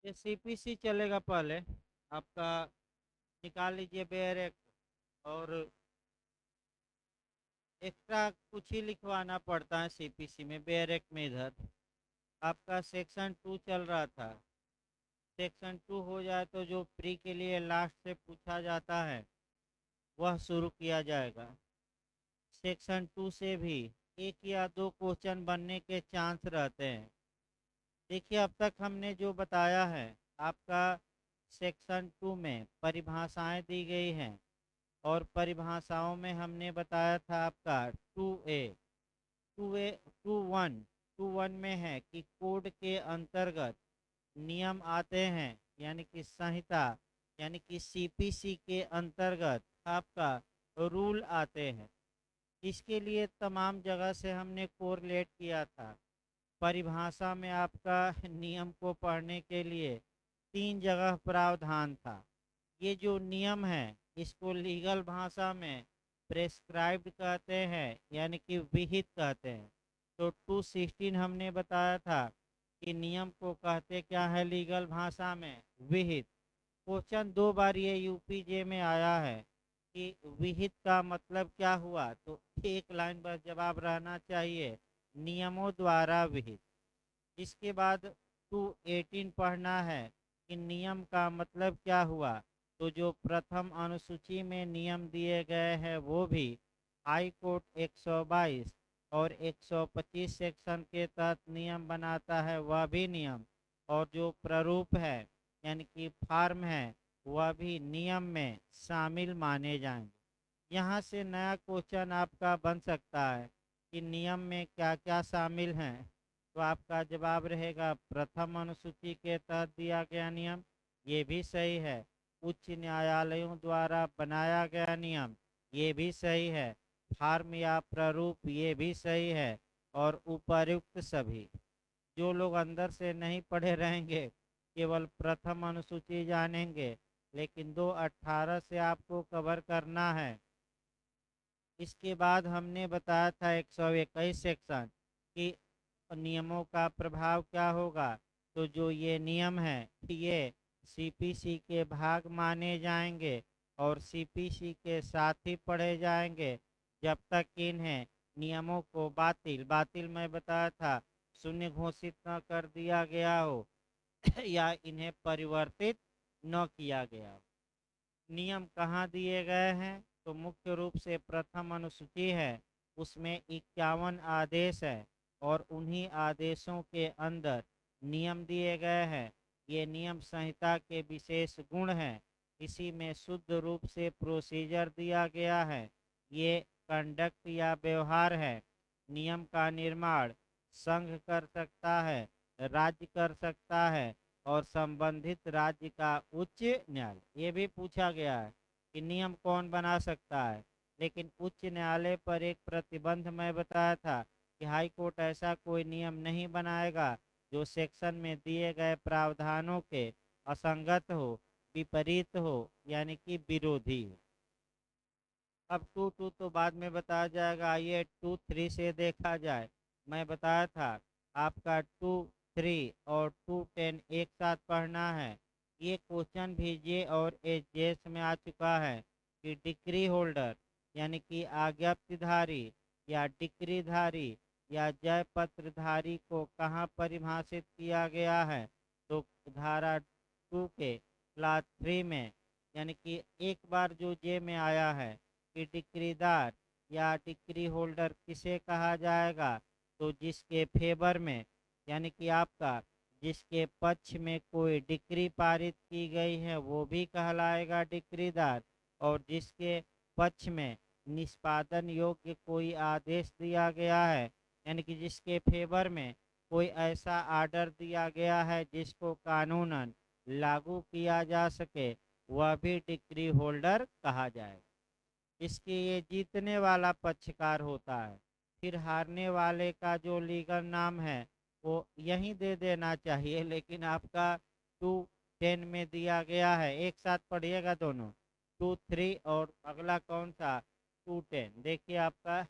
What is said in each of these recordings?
ये सीपीसी चलेगा पहले आपका। निकाल लीजिए बेयर और एक्स्ट्रा कुछ ही लिखवाना पड़ता है सीपीसी में, बेयर में। इधर आपका सेक्शन 2 चल रहा था। सेक्शन 2 हो जाए तो जो प्री के लिए लास्ट से पूछा जाता है वह शुरू किया जाएगा। सेक्शन 2 से भी एक या दो क्वेश्चन बनने के चांस रहते हैं। देखिए अब तक हमने जो बताया है आपका, सेक्शन 2 में परिभाषाएं दी गई हैं और परिभाषाओं में हमने बताया था आपका 2A, 2A, 2.1, 2.1 में है कि कोड के अंतर्गत नियम आते हैं, यानी कि संहिता, यानी कि सीपीसी के अंतर्गत आपका रूल आते हैं। इसके लिए तमाम जगह से हमने कोरिलेट किया था। परिभाषा में आपका नियम को पढ़ने के लिए 3 जगह प्रावधान था। ये जो नियम है इसको लीगल भाषा में प्रेस्क्राइब्ड कहते हैं, यानी कि विहित कहते हैं। तो 216 हमने बताया था कि नियम को कहते क्या है लीगल भाषा में, विहित। क्वेश्चन 2 बार ये यूपीजे में आया है कि विहित का मतलब क्या हुआ, तो एक लाइन बस जवाब रहना चाहिए, नियमों द्वारा विहित। इसके बाद 218 पढ़ना है कि नियम का मतलब क्या हुआ। तो जो प्रथम अनुसूची में नियम दिए गए हैं वो भी हाई कोर्ट 122 और 125 सेक्शन के तहत नियम बनाता है, वह भी नियम। और जो प्रारूप है यानी कि फॉर्म है वह भी नियम में शामिल माने जाएंगे। यहाँ से नया क्वेश्चन आपका बन सकता है कि नियम में क्या क्या शामिल हैं। तो आपका जवाब रहेगा प्रथम अनुसूची के तहत दिया गया नियम, ये भी सही है। उच्च न्यायालयों द्वारा बनाया गया नियम, ये भी सही है। फॉर्म या प्रारूप, ये भी सही है। और उपर्युक्त सभी। जो लोग अंदर से नहीं पढ़े रहेंगे केवल प्रथम अनुसूची जानेंगे, लेकिन 218 से आपको कवर करना है। इसके बाद हमने बताया था 121 सेक्शन कि नियमों का प्रभाव क्या होगा। तो जो ये नियम है ये सीपीसी के भाग माने जाएंगे और सीपीसी के साथ ही पढ़े जाएंगे जब तक इन्हें नियमों को बातिल बातिल मैं बताया था शून्य घोषित न कर दिया गया हो या इन्हें परिवर्तित न किया गया हो। नियम कहाँ दिए गए हैं, तो मुख्य रूप से प्रथम अनुसूची है, उसमें 51 आदेश है और उन्हीं आदेशों के अंदर नियम दिए गए हैं। ये नियम संहिता के विशेष गुण हैं। इसी में शुद्ध रूप से प्रोसीजर दिया गया है, ये कंडक्ट या व्यवहार है। नियम का निर्माण संघ कर सकता है, राज्य कर सकता है और संबंधित राज्य का उच्च न्यायालय। ये भी पूछा गया है कि नियम कौन बना सकता है, लेकिन उच्च न्यायालय पर एक प्रतिबंध मैं बताया था कि हाई कोर्ट ऐसा कोई नियम नहीं बनाएगा जो सेक्शन में दिए गए प्रावधानों के असंगत हो, विपरीत हो, यानी कि विरोधी हो। अब 2.2 तो बाद में बताया जाएगा, आइए 2.3 से देखा जाए। मैं बताया था आपका 2.3 और 2.10 एक साथ पढ़ना है। ये क्वेश्चन भी जे और एच में आ चुका है कि डिक्री होल्डर यानी कि आज्ञप्तिधारी या डिक्रीधारी या जय पत्रधारी को कहाँ परिभाषित किया गया है। तो धारा 2 के क्लास 3 में, यानी कि एक बार जो जे में आया है कि डिक्रीदार या डिक्री होल्डर किसे कहा जाएगा, तो जिसके फेवर में यानी कि आपका जिसके पक्ष में कोई डिक्री पारित की गई है वो भी कहलाएगा डिक्रीदार। और जिसके पक्ष में निष्पादन योग्य कोई आदेश दिया गया है, यानी कि जिसके फेवर में कोई ऐसा आर्डर दिया गया है जिसको कानूनन लागू किया जा सके, वह भी डिक्री होल्डर कहा जाएगा। इसके ये जीतने वाला पक्षकार होता है। फिर हारने वाले का जो लीगल नाम है वो यहीं दे देना चाहिए, लेकिन आपका 2.10 में दिया गया है। एक साथ पढ़िएगा दोनों, 2.3 और अगला कौन सा 2.10। देखिए आपका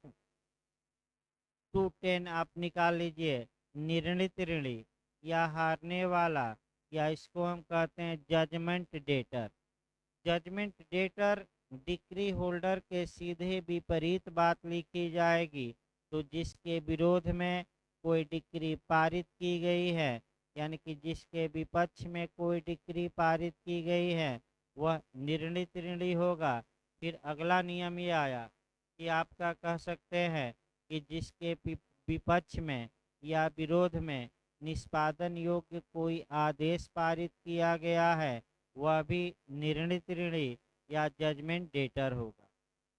2.10 आप निकाल लीजिए। निर्णित ऋणी या हारने वाला या इसको हम कहते हैं judgment debtor. Judgment debtor decree holder के सीधे विपरीत बात लिखी जाएगी। तो जिसके विरोध में कोई डिक्री पारित की गई है, यानी कि जिसके विपक्ष में कोई डिक्री पारित की गई है, वह निर्णीत ऋणी होगा। फिर अगला नियम ये आया कि आपका कह सकते हैं कि जिसके विपक्ष में या विरोध में निष्पादन योग्य कोई आदेश पारित किया गया है, वह भी निर्णीत ऋणी या जजमेंट डेटर होगा।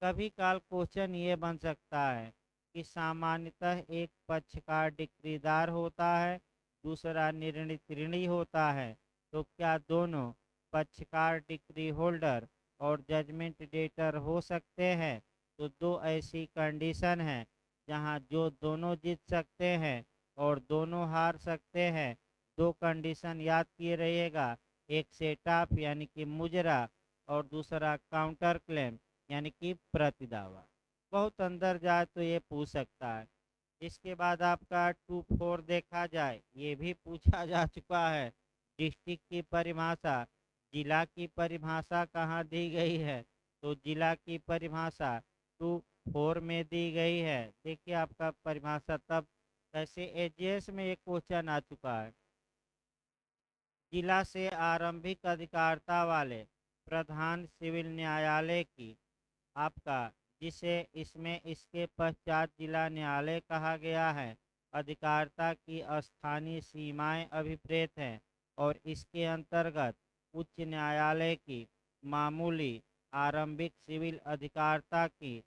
कभी काल क्वेश्चन ये बन सकता है कि सामान्यतः एक पक्षकार डिक्रीदार होता है, दूसरा निर्णीत ऋणी होता है, तो क्या दोनों पक्षकार डिक्री होल्डर और जजमेंट डेटर हो सकते हैं? तो दो ऐसी कंडीशन है जहां जो दोनों जीत सकते हैं और दोनों हार सकते हैं। दो कंडीशन याद किए रहिएगा, एक सेट ऑफ यानी कि मुजरा और दूसरा काउंटर क्लेम यानी कि प्रतिदावा। बहुत अंदर जाए तो ये पूछ सकता है। इसके बाद आपका 2-4 देखा जाए, ये भी पूछा जा चुका है। डिस्ट्रिक्ट की परिभाषा, जिला की परिभाषा कहाँ दी गई है? तो जिला की परिभाषा 2-4 में दी गई है। देखिए आपका परिभाषा तब कैसे एजीएस में एक क्वेश्चन आ चुका है। जिला से आरंभिक अधिकारिता वाले प्रधान सिविल न्यायालय की आपका, जिसे इसमें इसके पश्चात जिला न्यायालय कहा गया है, अधिकारिता की स्थानीय सीमाएं अभिप्रेत हैं और इसके अंतर्गत उच्च न्यायालय की मामूली आरंभिक सिविल अधिकारिता की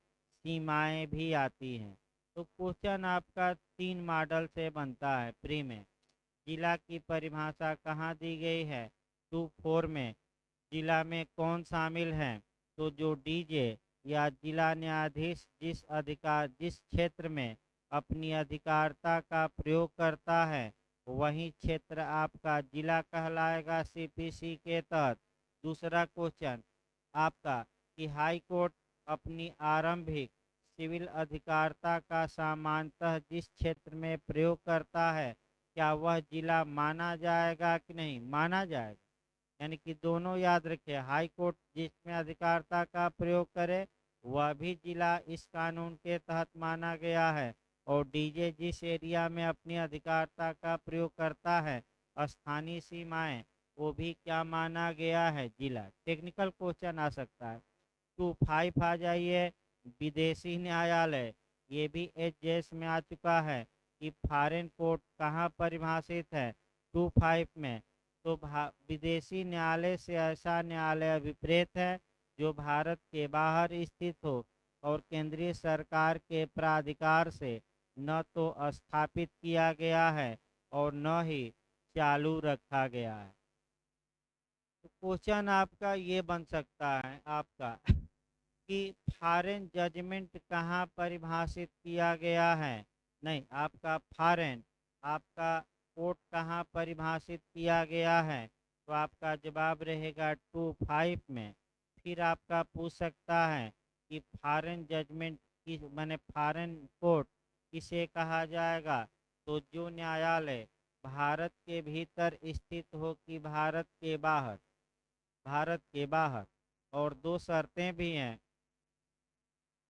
सीमाएं भी आती हैं। तो क्वेश्चन आपका 3 मॉडल से बनता है प्री में। जिला की परिभाषा कहाँ दी गई है? 2-4 में। जिला में कौन शामिल है? तो जो डीजे या जिला न्यायाधीश जिस क्षेत्र में अपनी अधिकारिता का प्रयोग करता है, वही क्षेत्र आपका जिला कहलाएगा सीपीसी के तहत। दूसरा क्वेश्चन आपका कि हाई कोर्ट अपनी आरंभिक सिविल अधिकारिता का सामान्यतः जिस क्षेत्र में प्रयोग करता है, क्या वह जिला माना जाएगा कि नहीं माना जाएगा? यानी कि दोनों याद रखिए, हाई कोर्ट जिसमें अधिकारिता का प्रयोग करे वह भी जिला इस कानून के तहत माना गया है, और डीजे जिस एरिया में अपनी अधिकारिता का प्रयोग करता है, स्थानीय सीमाएं, वो भी क्या माना गया है? जिला। टेक्निकल क्वेश्चन आ सकता है। 2-5 आ जाइए, विदेशी न्यायालय। ये भी एच में आ चुका है कि फॉरेन कोर्ट कहाँ परिभाषित है? 2-5 में। तो विदेशी न्यायालय से ऐसा न्यायालय अभिप्रेत है जो भारत के बाहर स्थित हो और केंद्रीय सरकार के प्राधिकार से न तो स्थापित किया गया है और न ही चालू रखा गया है। तो क्वेश्चन आपका ये बन सकता है आपका कि फॉरेन जजमेंट कहाँ परिभाषित किया गया है? नहीं, आपका फॉरेन आपका कोर्ट कहाँ परिभाषित किया गया है? तो आपका जवाब रहेगा 2-5 में। फिर आपका पूछ सकता है कि फॉरेन जजमेंट की माने फॉरेन कोर्ट किसे कहा जाएगा? तो जो न्यायालय भारत के भीतर स्थित हो कि भारत के बाहर? भारत के बाहर। और दो शर्तें भी हैं,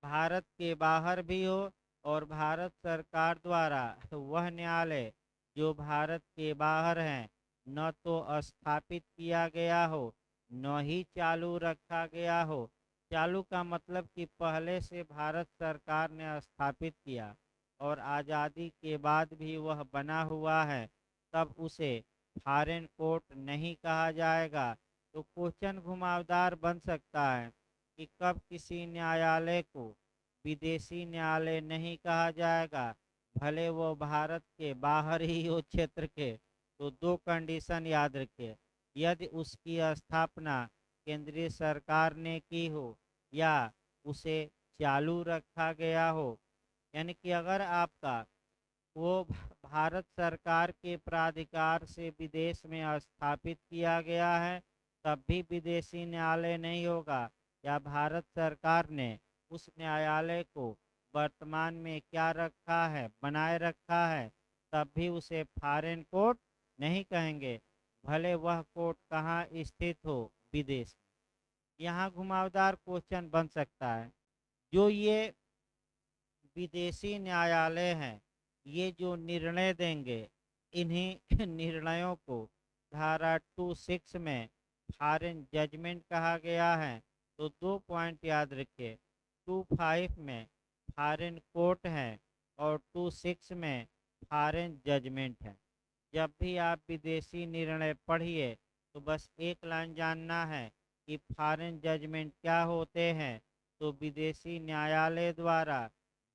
भारत के बाहर भी हो और भारत सरकार द्वारा वह न्यायालय जो भारत के बाहर है न तो स्थापित किया गया हो न ही चालू रखा गया हो। चालू का मतलब कि पहले से भारत सरकार ने स्थापित किया और आज़ादी के बाद भी वह बना हुआ है, तब उसे फॉरेन कोर्ट नहीं कहा जाएगा। तो क्वेश्चन घुमावदार बन सकता है कि कब किसी न्यायालय को विदेशी न्यायालय नहीं कहा जाएगा, भले वो भारत के बाहर ही हो क्षेत्र के। तो दो कंडीशन याद रखिए, यदि उसकी स्थापना केंद्रीय सरकार ने की हो या उसे चालू रखा गया हो। यानी कि अगर आपका वो भारत सरकार के प्राधिकार से विदेश में स्थापित किया गया है, तब भी विदेशी न्यायालय नहीं होगा, या भारत सरकार ने उस न्यायालय को वर्तमान में क्या रखा है, बनाए रखा है, तब भी उसे फॉरेन कोर्ट नहीं कहेंगे। भले वह कोर्ट कहाँ स्थित हो, विदेश में। यहाँ घुमावदार क्वेश्चन बन सकता है, जो ये विदेशी न्यायालय हैं, ये जो निर्णय देंगे, इन्हीं निर्णयों को धारा 26 में फॉरेन जजमेंट कहा गया है। तो 2 पॉइंट याद रखिए, 25 में फॉरेन कोर्ट है और 26 में फॉरेन जजमेंट है। जब भी आप विदेशी निर्णय पढ़िए तो बस एक लाइन जानना है कि फॉरेन जजमेंट क्या होते हैं। तो विदेशी न्यायालय द्वारा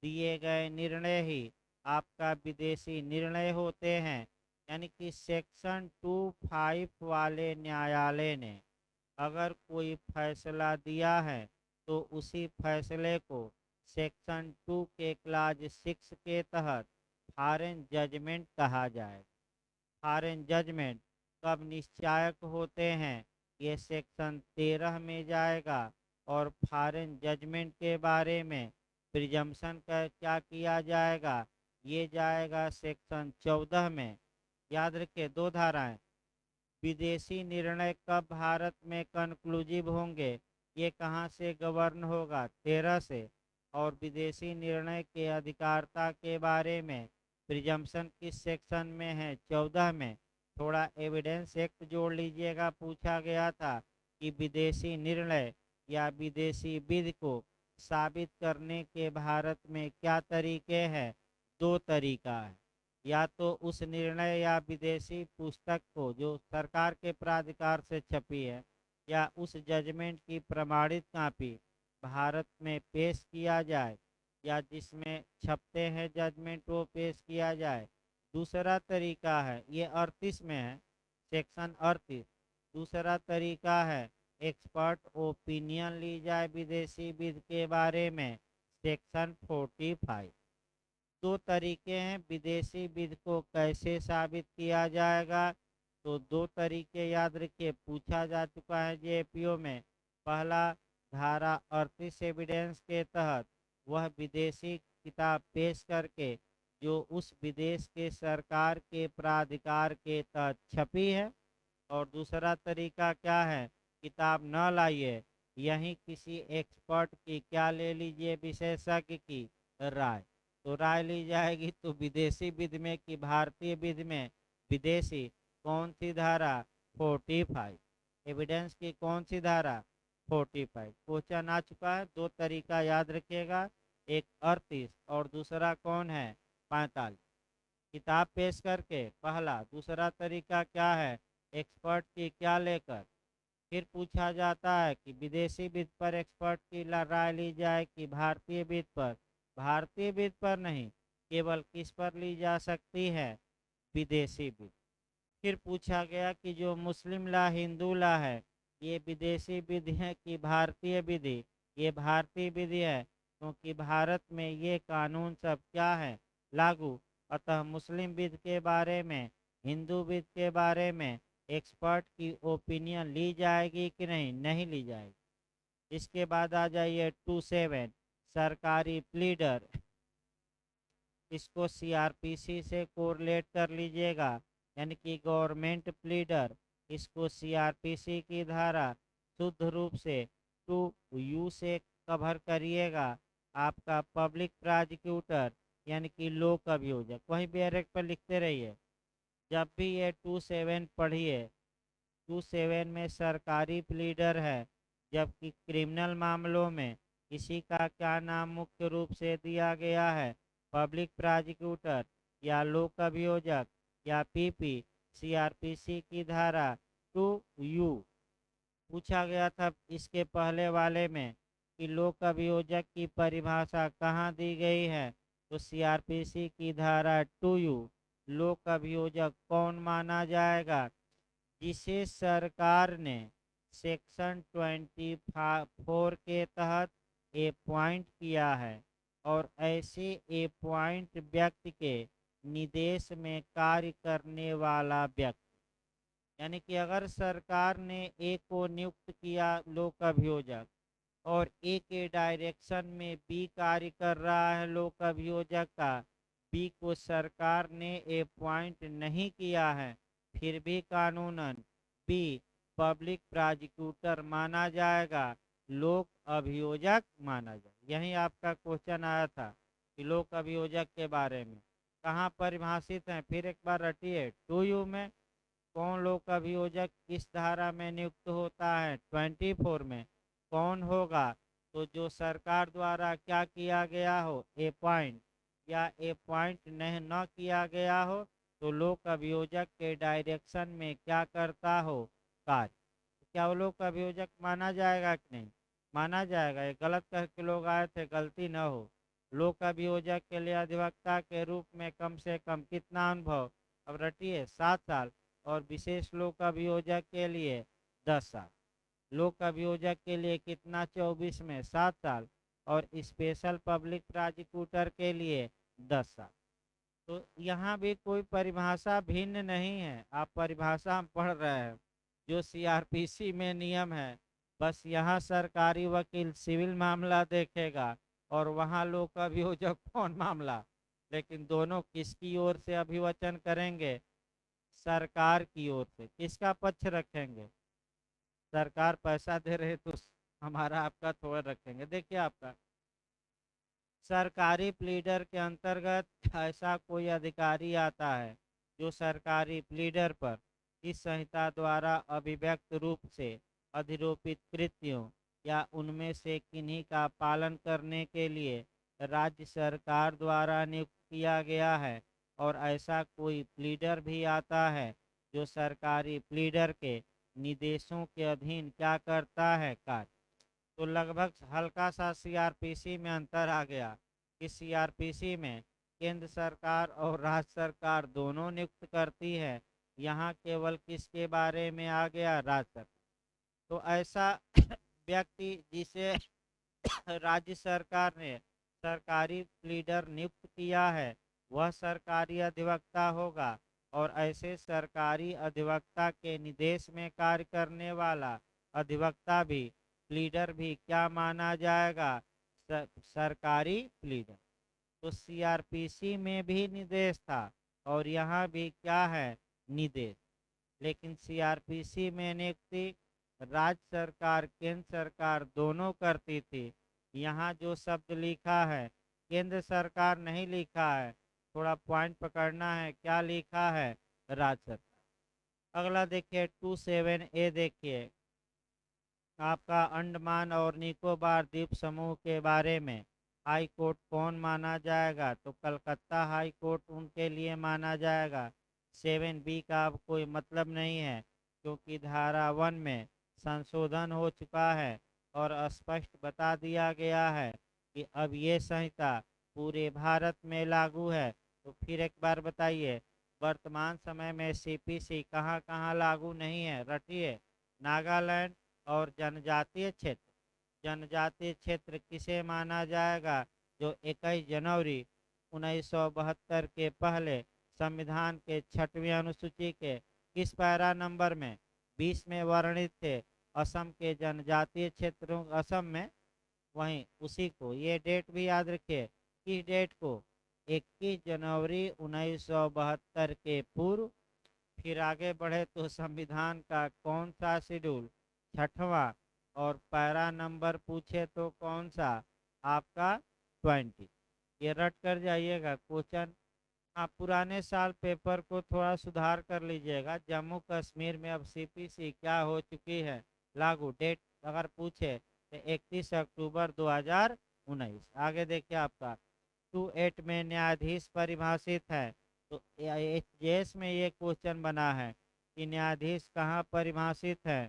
दिए गए निर्णय ही आपका विदेशी निर्णय होते हैं। यानी कि सेक्शन 25 वाले न्यायालय ने अगर कोई फैसला दिया है तो उसी फैसले को सेक्शन 2 के क्लाज 6 के तहत फॉरेन जजमेंट कहा जाएगा। फॉरेन जजमेंट कब निश्चायक होते हैं, ये सेक्शन 13 में जाएगा। और फॉरेन जजमेंट के बारे में प्रिजम्पशन का क्या किया जाएगा, ये जाएगा सेक्शन 14 में। याद रखिए, दो धाराएं। विदेशी निर्णय कब भारत में कंक्लूसिव होंगे, ये कहाँ से गवर्न होगा, 13 से। और विदेशी निर्णय के अधिकारता के बारे में प्रिजम्पशन किस सेक्शन में है, 14 में। थोड़ा एविडेंस एक्ट जोड़ लीजिएगा, पूछा गया था कि विदेशी निर्णय या विदेशी विधि को साबित करने के भारत में क्या तरीके हैं। दो तरीका है, या तो उस निर्णय या विदेशी पुस्तक को जो सरकार के प्राधिकार से छपी है, या उस जजमेंट की प्रमाणित कॉपी भारत में पेश किया जाए, या जिसमें छपते हैं जजमेंट वो पेश किया जाए। दूसरा तरीका है, ये 38 में है, सेक्शन 38। दूसरा तरीका है एक्सपर्ट ओपिनियन ली जाए विदेशी विधि के बारे में, सेक्शन 45। दो तरीके हैं विदेशी विधि को कैसे साबित किया जाएगा। तो दो तरीके याद रखिए, पूछा जा चुका है जेपीओ में। पहला, धारा 38 एविडेंस के तहत वह विदेशी किताब पेश करके जो उस विदेश के सरकार के प्राधिकार के तहत छपी है। और दूसरा तरीका क्या है, किताब न लाइए, यहीं किसी एक्सपर्ट की क्या ले लीजिए, विशेषज्ञ की राय। तो राय ली जाएगी तो विदेशी विधि में कि भारतीय विधि में, विदेशी कौन सी धारा, 45। एविडेंस की कौन सी धारा, 45। क्वेश्चन आ चुका है, दो तरीका याद रखिएगा, एक 38 और दूसरा कौन है, 45। किताब पेश करके पहला, दूसरा तरीका क्या है, एक्सपर्ट की क्या लेकर। फिर पूछा जाता है कि विदेशी विधि पर एक्सपर्ट की राय ली जाए कि भारतीय विधि पर। भारतीय विधि पर नहीं, केवल किस पर ली जा सकती है, विदेशी विधि। फिर पूछा गया कि जो मुस्लिम लॉ, हिंदू लॉ है, ये विदेशी विधि है कि भारतीय विधि। ये भारतीय विधि है, क्योंकि भारत में ये कानून सब क्या है, लागू। अतः मुस्लिम विधि के बारे में, हिंदू विधि के बारे में एक्सपर्ट की ओपिनियन ली जाएगी कि नहीं, नहीं ली जाएगी। इसके बाद आ जाइए 27, सरकारी प्लीडर। इसको सीआरपीसी से कोरिलेट कर लीजिएगा, यानी कि गवर्नमेंट प्लीडर। इसको सीआरपीसी की धारा शुद्ध रूप से 2U से कवर करिएगा। आपका पब्लिक प्रोसिक्यूटर यानी कि लोक अभियोजक, वही बैरक पर लिखते रहिए। जब भी ये 27 पढ़िए, 27 में सरकारी प्लीडर है, जबकि क्रिमिनल मामलों में इसी का क्या नाम मुख्य रूप से दिया गया है, पब्लिक प्रोसिक्यूटर या लोक अभियोजक या पीपी। सीआरपीसी की धारा 2U। पूछा गया था इसके पहले वाले में कि लोक अभियोजक की परिभाषा कहाँ दी गई है, तो सीआरपीसी की धारा 2U। लोक अभियोजक कौन माना जाएगा, जिसे सरकार ने सेक्शन 24 के तहत अपॉइंट किया है, और ऐसे अपॉइंट व्यक्ति के निदेश में कार्य करने वाला व्यक्ति। यानी कि अगर सरकार ने एक को नियुक्त किया लोक अभियोजक, और ए के डायरेक्शन में बी कार्य कर रहा है लोक अभियोजक का, बी को सरकार ने अपॉइंट नहीं किया है, फिर भी कानूनन। बी पब्लिक प्रोसिक्यूटर माना जाएगा, लोक अभियोजक माना जाएगा। यही आपका क्वेश्चन आया था कि लोक अभियोजक के बारे में कहाँ परिभाषित है, फिर एक बार रटिए। 2U में कौन लोक अभियोजक किस धारा में नियुक्त होता है, 24 में। कौन होगा, तो जो सरकार द्वारा क्या किया गया हो, अपॉइंट, या अपॉइंट नहीं न किया गया हो, तो लोक अभियोजक के डायरेक्शन में क्या करता हो, कार्य। क्या वो लोक अभियोजक माना जाएगा कि नहीं, माना जाएगा। ये गलत कह के लोग आए थे, गलती न हो। लोक अभियोजक के लिए अधिवक्ता के रूप में कम से कम कितना अनुभव, अब रटिए 7 साल, और विशेष लोक अभियोजक के लिए 10 साल। लोक अभियोजक के लिए कितना, 24 में 7 साल, और स्पेशल पब्लिक प्रोसिक्यूटर के लिए 10 साल। तो यहाँ भी कोई परिभाषा भिन्न नहीं है, आप परिभाषा हम पढ़ रहे हैं जो सीआरपीसी में नियम है। बस यहाँ सरकारी वकील सिविल मामला देखेगा और वहाँ लोक अभियोजक कौन मामला, लेकिन दोनों किसकी ओर से अभिवचन करेंगे, सरकार की ओर से। किसका पक्ष रखेंगे, सरकार पैसा दे रहे तो हमारा आपका थोड़ा रखेंगे। देखिए आपका सरकारी प्लीडर के अंतर्गत ऐसा कोई अधिकारी आता है जो सरकारी प्लीडर पर इस संहिता द्वारा अभिव्यक्त रूप से अधिरोपित कृत्यों या उनमें से किन्हीं का पालन करने के लिए राज्य सरकार द्वारा नियुक्त किया गया है, और ऐसा कोई प्लीडर भी आता है जो सरकारी प्लीडर के निर्देशों के अधीन क्या करता है, कार्य। तो लगभग हल्का सा सीआरपीसी में अंतर आ गया कि सीआरपीसी में केंद्र सरकार और राज्य सरकार दोनों नियुक्त करती है, यहाँ केवल किसके बारे में आ गया, राज्य सरकार। तो ऐसा व्यक्ति जिसे राज्य सरकार ने सरकारी प्लीडर नियुक्त किया है वह सरकारी अधिवक्ता होगा, और ऐसे सरकारी अधिवक्ता के निर्देश में कार्य करने वाला अधिवक्ता भी, प्लीडर भी क्या माना जाएगा, सरकारी प्लीडर। तो सीआरपीसी में भी निर्देश था और यहाँ भी क्या है, निर्देश। लेकिन सीआरपीसी में नियुक्ति राज्य सरकार केंद्र सरकार दोनों करती थी। यहाँ जो शब्द लिखा है केंद्र सरकार नहीं लिखा है, थोड़ा पॉइंट पकड़ना है, क्या लिखा है, राज्य सरकार। अगला देखिए 27A, देखिए आपका अंडमान और निकोबार द्वीप समूह के बारे में हाई कोर्ट कौन माना जाएगा, तो कलकत्ता हाई कोर्ट उनके लिए माना जाएगा। 7B का अब कोई मतलब नहीं है क्योंकि धारा 1 में संशोधन हो चुका है और स्पष्ट बता दिया गया है कि अब ये संहिता पूरे भारत में लागू है। तो फिर एक बार बताइए, वर्तमान समय में सीपीसी कहाँ कहाँ लागू नहीं है, रटिए। नागालैंड और जनजातीय क्षेत्र। जनजातीय क्षेत्र किसे माना जाएगा, जो 21 जनवरी 1972 के पहले संविधान के 6वीं अनुसूची के किस पैरा नंबर में 20 में वर्णित थे। असम के जनजातीय क्षेत्रों, असम में, वहीं उसी को, ये डेट भी याद रखिए, किस डेट को, 21 जनवरी 1972 के पूर्व। फिर आगे बढ़े तो संविधान का कौन सा शेड्यूल, 6वां, और पैरा नंबर पूछे तो कौन सा, आपका 20। ये रट कर जाइएगा क्वेश्चन। आप पुराने साल पेपर को थोड़ा सुधार कर लीजिएगा। जम्मू कश्मीर में अब सीपीसी क्या हो चुकी है, लागू। डेट अगर पूछे तो 31 अक्टूबर 2019। आगे देखिए आपका 28 में न्यायाधीश परिभाषित है। तो एचजेएस में ये क्वेश्चन बना है कि न्यायाधीश कहाँ परिभाषित है।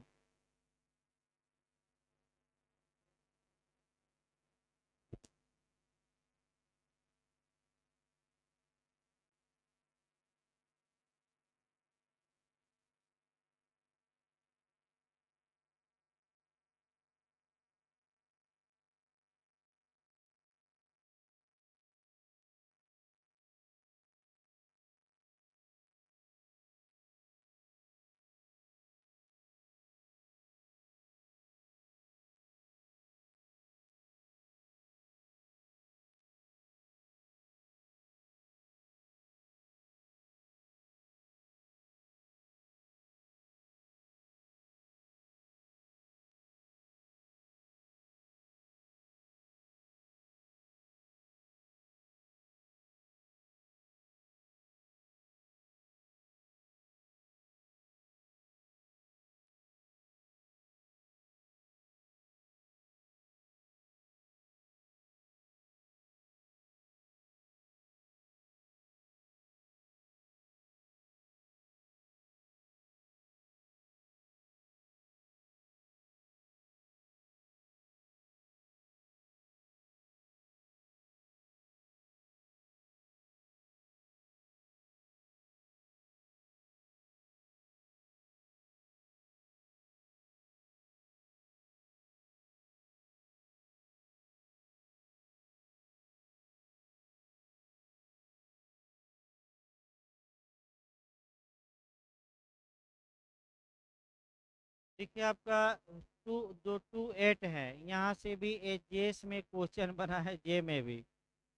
देखिए आपका जो 2(8) है, यहाँ से भी जेस में क्वेश्चन बना है, जे में भी,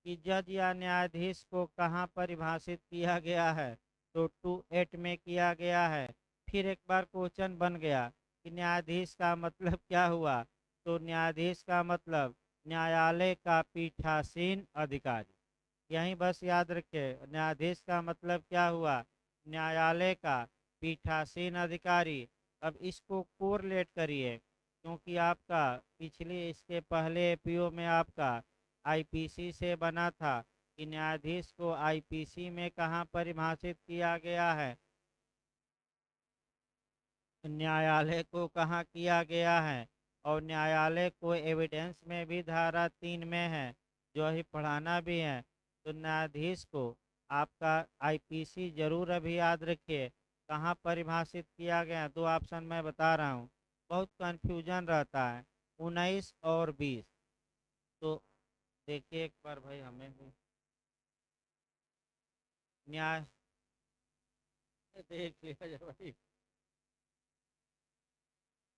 कि जज या न्यायाधीश को कहाँ परिभाषित किया गया है, तो 2(8) में किया गया है। फिर एक बार क्वेश्चन बन गया कि न्यायाधीश का मतलब क्या हुआ, तो न्यायाधीश का मतलब न्यायालय का पीठासीन अधिकारी। यहीं बस याद रखिए, न्यायाधीश का मतलब क्या हुआ, न्यायालय का पीठासीन अधिकारी। अब इसको कोरिलेट करिए, क्योंकि आपका पिछले इसके पहले एपीओ में आपका आईपीसी से बना था कि न्यायाधीश को आईपीसी में कहाँ परिभाषित किया गया है, न्यायालय को कहाँ किया गया है, और न्यायालय को एविडेंस में भी धारा 3 में है, जो ही पढ़ाना भी है। तो न्यायाधीश को आपका आईपीसी जरूर अभी याद रखिए कहाँ परिभाषित किया गया। दो ऑप्शन मैं बता रहा हूँ, बहुत कंफ्यूजन रहता है, 19 और 20। तो देखिए एक बार भाई, हमें भी न्याय देख लिया जाए भाई,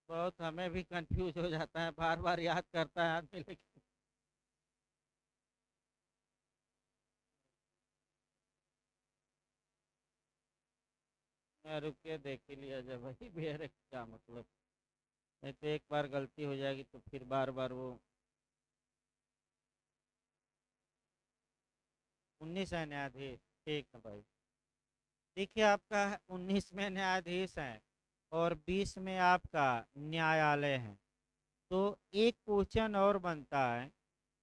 बहुत हमें भी कंफ्यूज हो जाता है, बार बार याद करता है आदमी, लेकिन रुक के देख ही लिया जाए भाई, मेरे क्या मतलब, नहीं तो एक बार गलती हो जाएगी तो फिर बार बार वो। 19 है न्यायाधीश, ठीक है भाई। देखिए आपका 19 में न्यायाधीश है और 20 में आपका न्यायालय है। तो एक क्वेश्चन और बनता है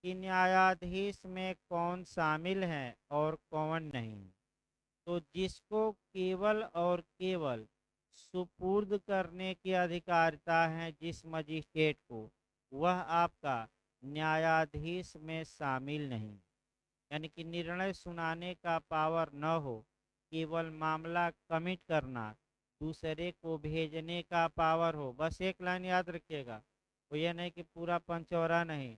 कि न्यायाधीश में कौन शामिल है और कौन नहीं। तो जिसको केवल और केवल सुपुर्द करने की अधिकारिता है जिस मजिस्ट्रेट को, वह आपका न्यायाधीश में शामिल नहीं, यानी कि निर्णय सुनाने का पावर न हो, केवल मामला कमिट करना, दूसरे को भेजने का पावर हो। बस एक लाइन याद रखिएगा, वो ये नहीं कि पूरा पंचौरा नहीं,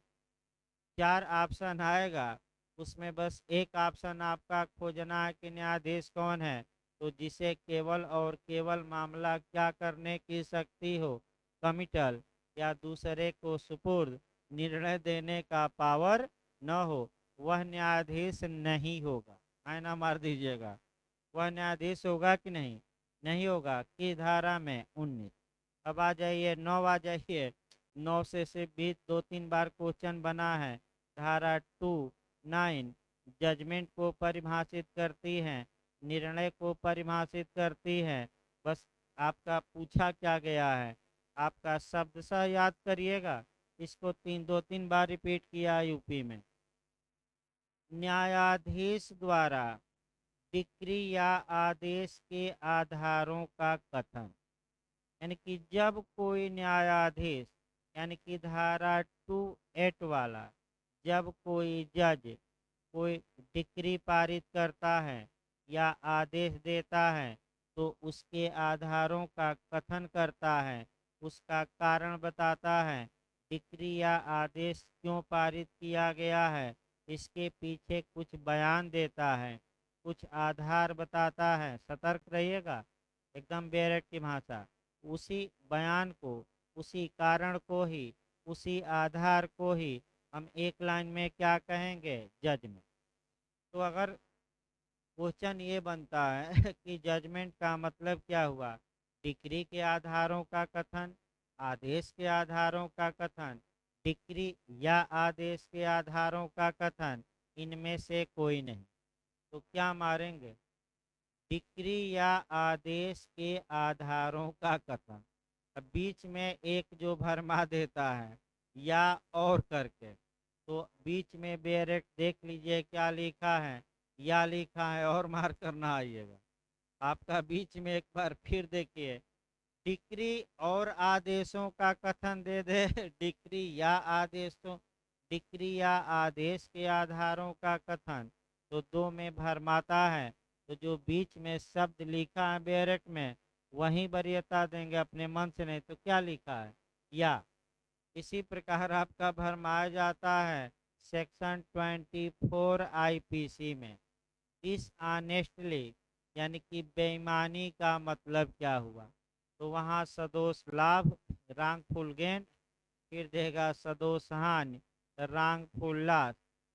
4 ऑप्शन आएगा, उसमें बस एक ऑप्शन आपका खोजना है कि न्यायाधीश कौन है, तो जिसे केवल और केवल मामला क्या करने की शक्ति हो, कमिटल, या दूसरे को सुपुर्द, निर्णय देने का पावर न हो, वह न्यायाधीश नहीं होगा। आईना मार दीजिएगा, वह न्यायाधीश होगा कि नहीं, नहीं होगा। की धारा में 19। अब आ जाइए 9, आ जाइए 9 से सिर्फ भी 2-3 बार क्वेश्चन बना है। धारा 2(9) जजमेंट को परिभाषित करती है, निर्णय को परिभाषित करती है। बस आपका पूछा क्या गया है, आपका शब्दशः याद करिएगा, इसको 2-3 बार रिपीट किया यूपी में। न्यायाधीश द्वारा डिक्री या आदेश के आधारों का कथन, यानी कि जब कोई न्यायाधीश, यानी कि धारा 2(8) वाला, जब कोई जज कोई डिक्री पारित करता है या आदेश देता है, तो उसके आधारों का कथन करता है, उसका कारण बताता है, डिक्री या आदेश क्यों पारित किया गया है, इसके पीछे कुछ बयान देता है, कुछ आधार बताता है। सतर्क रहिएगा, एकदम बेरट की भाषा। उसी बयान को, उसी कारण को ही, उसी आधार को ही हम एक लाइन में क्या कहेंगे, जजमेंट। तो अगर क्वेश्चन ये बनता है कि जजमेंट का मतलब क्या हुआ, डिक्री के आधारों का कथन, आदेश के आधारों का कथन, डिक्री या आदेश के आधारों का कथन, इनमें से कोई नहीं। तो क्या मारेंगे, डिक्री या आदेश के आधारों का कथन। अब बीच में एक जो भरमा देता है या और करके, तो बीच में बेरेक्ट देख लीजिए क्या लिखा है, या लिखा है और मार करना आइएगा। आपका बीच में एक बार फिर देखिए, डिक्री और आदेशों का कथन दे दे डिक्री या आदेशों, डिक्री या आदेश के आधारों का कथन, तो दो में भरमाता है। तो जो बीच में शब्द लिखा है बेरेट में, वहीं वरीयता देंगे, अपने मन से नहीं। तो क्या लिखा है, या। इसी प्रकार आपका भरमाया जाता है सेक्शन 24 आईपीसी में, डिसऑनेस्टली, यानी कि बेईमानी का मतलब क्या हुआ। तो वहाँ सदोष लाभ wrongful gain, फिर देगा सदोष हानि wrongful loss,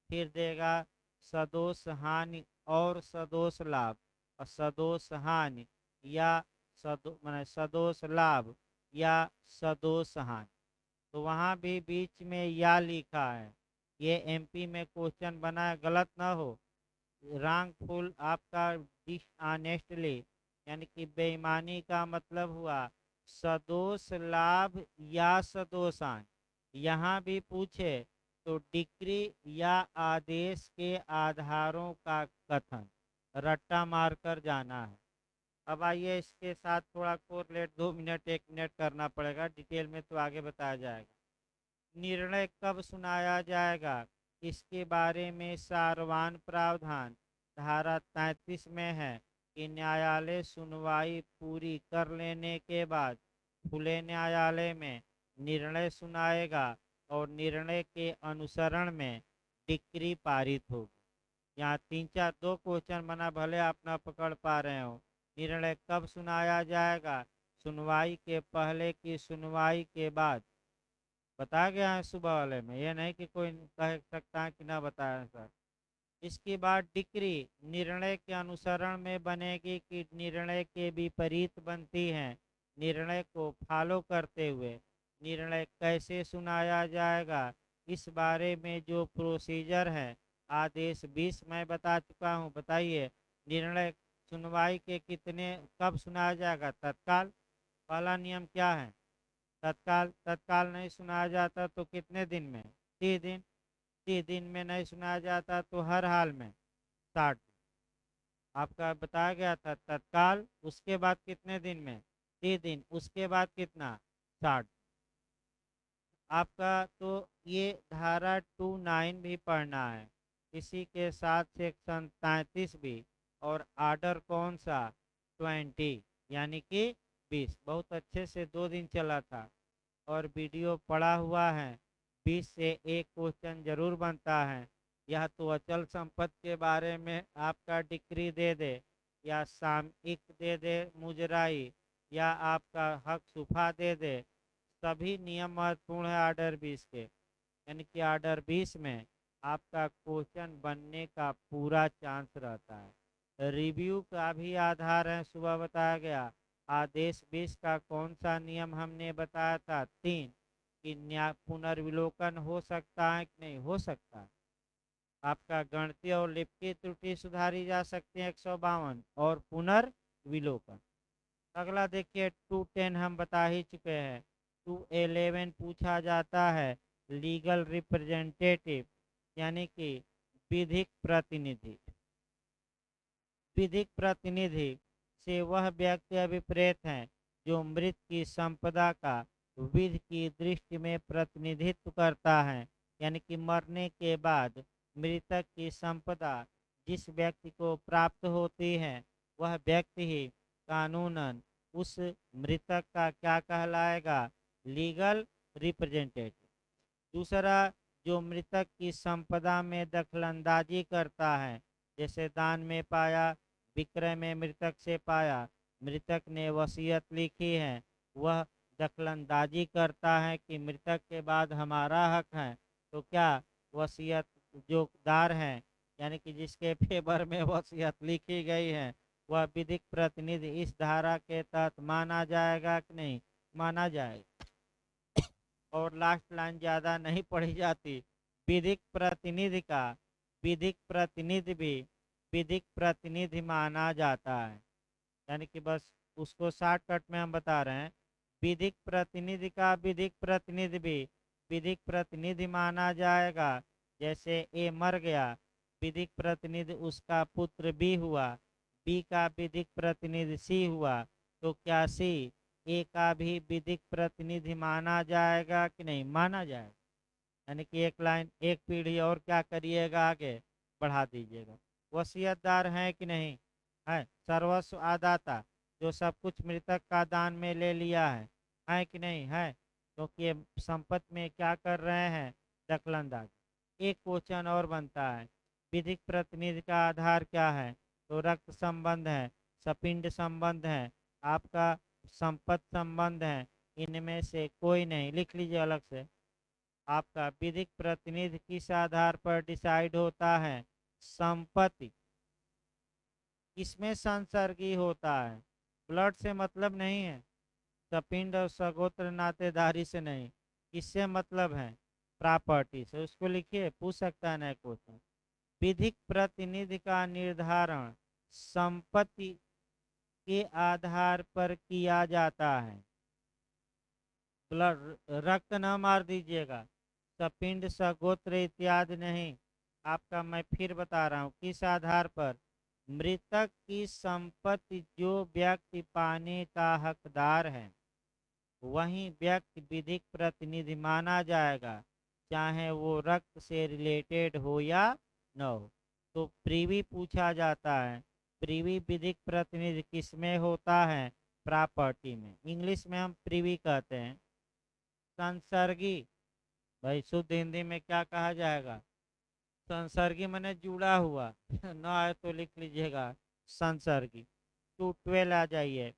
फिर देगा सदोष हानि और सदोष लाभ और सदोष हानि या माने सदोष लाभ या सदोष हानि। तो वहाँ भी बीच में या लिखा है, ये एमपी में क्वेश्चन बना है, गलत ना हो। wrongful आपका डिसऑनेस्टली यानी कि बेईमानी का मतलब हुआ सदोष लाभ या सदोष हानि। यहाँ भी पूछे तो डिक्री या आदेश के आधारों का कथन रट्टा मारकर जाना है। अब आइए इसके साथ थोड़ा कोरिलेट 2 मिनट 1 मिनट करना पड़ेगा, डिटेल में तो आगे बताया जाएगा। निर्णय कब सुनाया जाएगा, इसके बारे में सारवान प्रावधान धारा 33 में है कि न्यायालय सुनवाई पूरी कर लेने के बाद खुले न्यायालय में निर्णय सुनाएगा और निर्णय के अनुसरण में डिक्री पारित होगी। यहाँ 2 क्वेश्चन बना, भले आप ना पकड़ पा रहे हो। निर्णय कब सुनाया जाएगा, सुनवाई के पहले की सुनवाई के बाद, बताया गया है सुबह वाले में, ये नहीं कि कोई कह सकता है कि ना बताया सर। इसके बाद डिक्री निर्णय के अनुसरण में बनेगी कि निर्णय के विपरीत बनती है। निर्णय को फॉलो करते हुए निर्णय कैसे सुनाया जाएगा, इस बारे में जो प्रोसीजर है आदेश 20 मैं बता चुका हूँ। बताइए निर्णय सुनवाई के कितने कब सुनाया जाएगा, तत्काल। पहला नियम क्या है, तत्काल। तत्काल नहीं सुनाया जाता तो कितने दिन में, 30 दिन। 30 दिन में नहीं सुनाया जाता तो हर हाल में 60 दिन। आपका बताया गया था तत्काल, उसके बाद कितने दिन में, 30 दिन, उसके बाद कितना, 60। आपका तो ये धारा 29 भी पढ़ना है, इसी के साथ सेक्शन 33 भी, और आर्डर कौन सा, 20 यानी कि 20। बहुत अच्छे से 2 दिन चला था और वीडियो पड़ा हुआ है। 20 से 1 क्वेश्चन जरूर बनता है। यह तो अचल संपत्ति के बारे में आपका डिक्री दे दे या सामयिक दे दे मुजराई या आपका हक सुफा दे दे, सभी नियम महत्वपूर्ण है आर्डर 20 के। यानी कि आर्डर 20 में आपका क्वेश्चन बनने का पूरा चांस रहता है। रिव्यू का भी आधार है, सुबह बताया गया। आदेश 20 का कौन सा नियम हमने बताया था, 3, कि न्याय पुनर्विलोकन हो सकता है कि नहीं हो सकता। आपका गणितीय और लिपि त्रुटि सुधारी जा सकती है 152, और पुनर्विलोकन। अगला देखिए 210 हम बता ही चुके हैं। 211 पूछा जाता है लीगल रिप्रेजेंटेटिव यानी कि विधिक प्रतिनिधि। विधिक प्रतिनिधि से वह व्यक्ति अभिप्रेत है जो मृत की संपदा का विधि की दृष्टि में प्रतिनिधित्व करता है। यानी कि मरने के बाद मृतक की संपदा जिस व्यक्ति को प्राप्त होती है वह व्यक्ति ही कानूनन उस मृतक का क्या कहलाएगा, लीगल रिप्रेजेंटेटिव। दूसरा, जो मृतक की संपदा में दखलंदाजी करता है, जैसे दान में पाया, विक्रय में मृतक से पाया, मृतक ने वसीयत लिखी है, वह दखलंदाजी करता है कि मृतक के बाद हमारा हक है, तो क्या वसीयत जो दार है यानी कि जिसके फेवर में वसीयत लिखी गई है वह विधिक प्रतिनिधि इस धारा के तहत माना जाएगा कि नहीं माना जाएगा। और लास्ट लाइन ज़्यादा नहीं पढ़ी जाती। विधिक प्रतिनिधि का विधिक प्रतिनिधि भी विधिक प्रतिनिधि माना जाता है। यानी कि बस उसको शॉर्टकट में हम बता रहे हैं। विधिक प्रतिनिधि का विधिक प्रतिनिधि भी विधिक प्रतिनिधि माना जाएगा। जैसे ए मर गया, विधिक प्रतिनिधि उसका पुत्र बी हुआ, बी का विधिक प्रतिनिधि सी हुआ, तो क्या सी ए का भी विधिक प्रतिनिधि माना जाएगा कि नहीं माना जाएगा। यानी कि एक लाइन एक पीढ़ी और क्या करिएगा, आगे बढ़ा दीजिएगा। वसीयतदार है कि नहीं है, सर्वस्व आदाता जो सब कुछ मृतक का दान में ले लिया है कि नहीं है, क्योंकि ये संपत्ति में क्या कर रहे हैं, दखलंदाजी। एक क्वेश्चन और बनता है, विधिक प्रतिनिधि का आधार क्या है, तो रक्त संबंध है, सपिंड संबंध है, आपका संपत्ति संबंध हैं, इनमें से कोई नहीं। लिख लीजिए अलग से। आपका विधिक प्रतिनिधि किस आधार पर डिसाइड होता है? संपत्ति। इसमें संसर्गी होता है, ब्लड से मतलब नहीं है, सपिंड और सगोत्र नातेदारी से नहीं, इससे मतलब है प्रॉपर्टी से। उसको लिखिए, पूछ सकता है ना क्वेश्चन। विधिक प्रतिनिधि का निर्धारण संपत्ति के आधार पर किया जाता है। ब्लड, रक्त न मार दीजिएगा, सपिंड सगोत्र इत्यादि नहीं। आपका मैं फिर बता रहा हूँ, किस आधार पर? मृतक की संपत्ति जो व्यक्ति पाने का हकदार है वही व्यक्ति विधिक प्रतिनिधि माना जाएगा, चाहे वो रक्त से रिलेटेड हो या न हो। तो प्रीवी पूछा जाता है, प्रीवी विधिक प्रतिनिधि किसमें होता है? प्रॉपर्टी में। इंग्लिश में हम प्रीवी कहते हैं। संसर्गी, भाई शुद्ध हिंदी में क्या कहा जाएगा? संसर्गी माने जुड़ा हुआ न आए तो लिख लीजिएगा संसर्गी। 212 आ जाइए।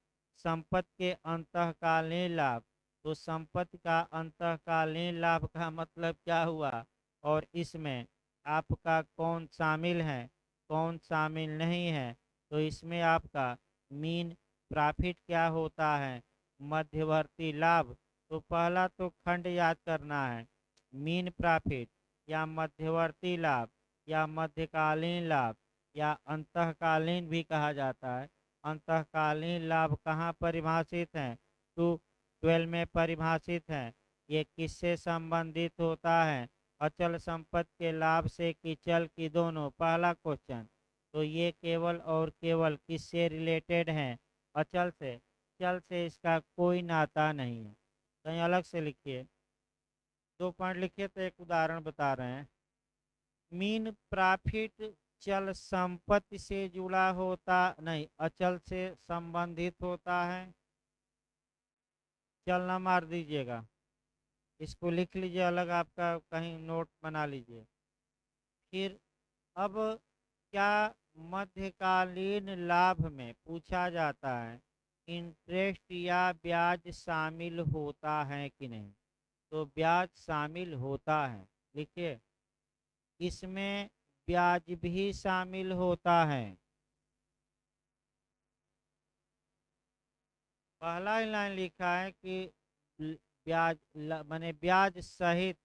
संपत्ति के अंतःकालीन लाभ। तो संपत्ति का अंतःकालीन लाभ का मतलब क्या हुआ, और इसमें आपका कौन शामिल है, कौन शामिल नहीं है? तो इसमें आपका मीन प्रॉफिट क्या होता है? मध्यवर्ती लाभ। तो पहला तो खंड याद करना है, मीन प्रॉफिट या मध्यवर्ती लाभ या मध्यकालीन लाभ या अंतःकालीन भी कहा जाता है। अंतःकालीन लाभ कहाँ परिभाषित हैं? 212 में परिभाषित हैं। ये किससे संबंधित होता है? अचल संपत्ति के लाभ से कि चल की दोनों? पहला क्वेश्चन। तो ये केवल और केवल किससे रिलेटेड हैं? अचल से। चल से इसका कोई नाता नहीं है, कहीं अलग से लिखिए। 2 पॉइंट लिखिए तो एक उदाहरण बता रहे हैं। मीन प्रॉफिट चल संपत्ति से जुड़ा होता नहीं, अचल से संबंधित होता है। चल ना मार दीजिएगा, इसको लिख लीजिए अलग, आपका कहीं नोट बना लीजिए। फिर अब क्या मध्यकालीन लाभ में पूछा जाता है इंटरेस्ट या ब्याज शामिल होता है कि नहीं? तो ब्याज शामिल होता है, लिखिए। इसमें ब्याज भी शामिल होता है। पहला ही लाइन लिखा है कि ब्याज माने ब्याज सहित।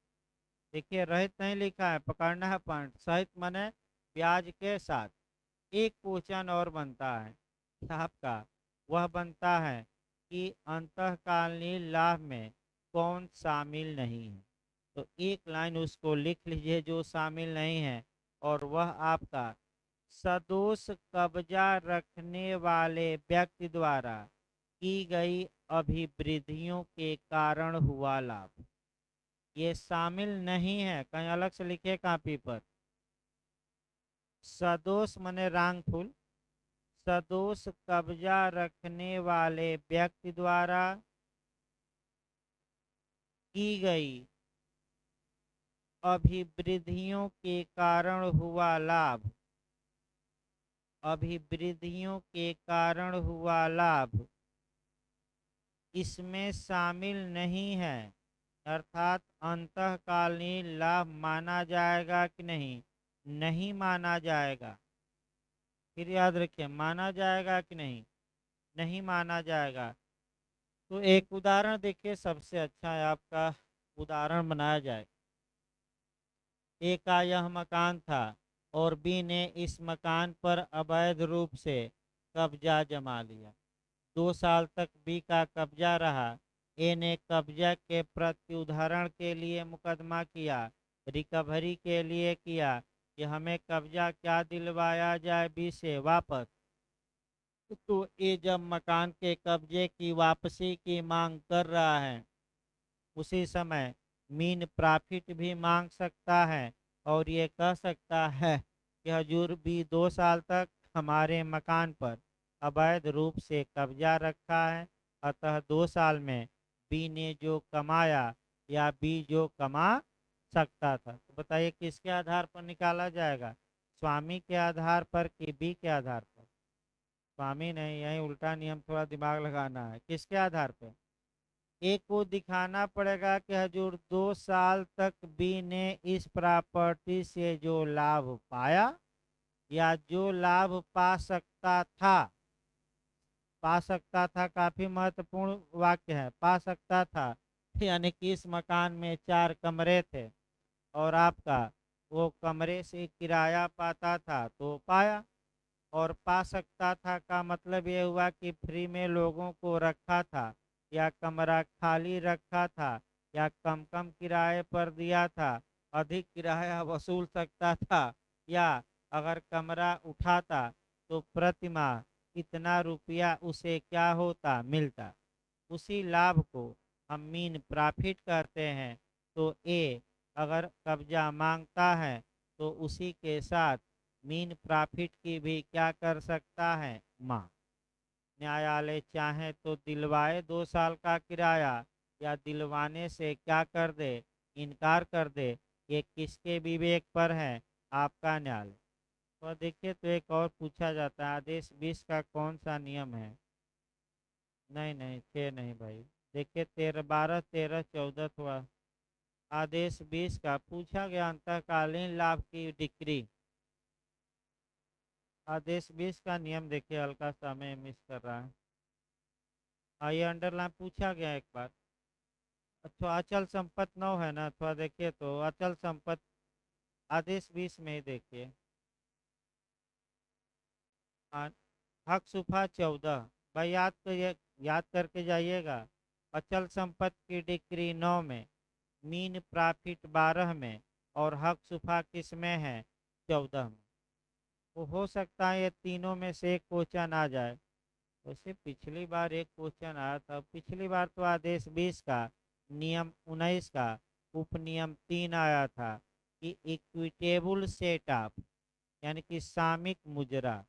देखिए रहित नहीं लिखा है, पकड़ना है पॉइंट। सहित माने ब्याज के साथ। एक क्वेश्चन और बनता है आपका, वह बनता है कि अंतःकालीन लाभ में कौन शामिल नहीं है? तो एक लाइन उसको लिख लीजिए जो शामिल नहीं है, और वह आपका सदोष कब्जा रखने वाले व्यक्ति द्वारा की गई अभिवृद्धियों के कारण हुआ लाभ। ये शामिल नहीं है, कहीं अलग से लिखिए कॉपी पर। सदोष माने रांगफुल, सदोष कब्जा रखने वाले व्यक्ति द्वारा की गई अभिवृद्धियों के कारण हुआ लाभ। अभिवृद्धियों के कारण हुआ लाभ इसमें शामिल नहीं है, अर्थात अंतःकालीन लाभ माना जाएगा कि नहीं? नहीं माना जाएगा। फिर याद रखिए, माना जाएगा कि नहीं? नहीं माना जाएगा। तो एक उदाहरण देखिए, सबसे अच्छा है आपका उदाहरण बनाया जाए। ए का यह मकान था और बी ने इस मकान पर अवैध रूप से कब्जा जमा लिया। 2 साल तक बी का कब्जा रहा। ए ने कब्जा के प्रत्युदाहरण के लिए मुकदमा किया, रिकवरी के लिए किया कि हमें कब्जा क्या दिलवाया जाए बी से वापस। तो ए जब मकान के कब्जे की वापसी की मांग कर रहा है, उसी समय मीन प्रॉफिट भी मांग सकता है और ये कह सकता है कि हजूर भी 2 साल तक हमारे मकान पर अवैध रूप से कब्जा रखा है, अतः 2 साल में बी ने जो कमाया या बी जो कमा सकता था। तो बताइए किसके आधार पर निकाला जाएगा? स्वामी के आधार पर कि बी के आधार पर? स्वामी नहीं, यही उल्टा नियम, थोड़ा दिमाग लगाना है। किसके आधार पे? ए को दिखाना पड़ेगा कि हजूर 2 साल तक बी ने इस प्रॉपर्टी से जो लाभ पाया या जो लाभ पा सकता था काफी महत्वपूर्ण वाक्य है, पा सकता था। यानी कि इस मकान में 4 कमरे थे और आपका वो कमरे से किराया पाता था तो पाया। और पा सकता था का मतलब ये हुआ कि फ्री में लोगों को रखा था या कमरा खाली रखा था या कम कम किराए पर दिया था, अधिक किराया वसूल सकता था, या अगर कमरा उठाता तो प्रति माह इतना रुपया उसे क्या होता, मिलता। उसी लाभ को हम मीन प्रॉफिट कहते हैं। तो ए अगर कब्जा मांगता है तो उसी के साथ मीन प्रॉफिट की भी क्या कर सकता है, मांग। न्यायालय चाहे तो दिलवाए 2 साल का किराया या दिलवाने से क्या कर दे, इनकार कर दे। ये किसके विवेक पर है, आपका न्यायालय। तो देखिए, तो एक और पूछा जाता है, आदेश 20 का कौन सा नियम है? नहीं नहीं, 6 नहीं भाई। देखिए 13, 12, 13, 14 थोड़ा। आदेश 20 का पूछा गया अंतःकालीन लाभ की डिक्री। आदेश 20 का नियम देखिए, हल्का सा हमें मिस कर रहा है। ये अंडरलाइन पूछा गया एक बार। अच्छा, अचल संपत्ति 9 है ना, थोड़ा देखिए तो अचल संपत्ति आदेश 20 में ही देखिए। आ- हक सुफा 14। भाई याद करके जाइएगा। अचल संपत्ति की डिक्री 9 में, मीन प्रॉफिट 12 में, और हक सुफा किस में है, 14 में। तो हो सकता है ये तीनों में से एक क्वेश्चन आ जाए। वैसे पिछली बार एक क्वेश्चन आया था, पिछली बार तो आदेश 20 का नियम 19 का उपनियम 3 आया था कि इक्विटेबल सेट ऑफ, यानी कि सामयिक मुजरा।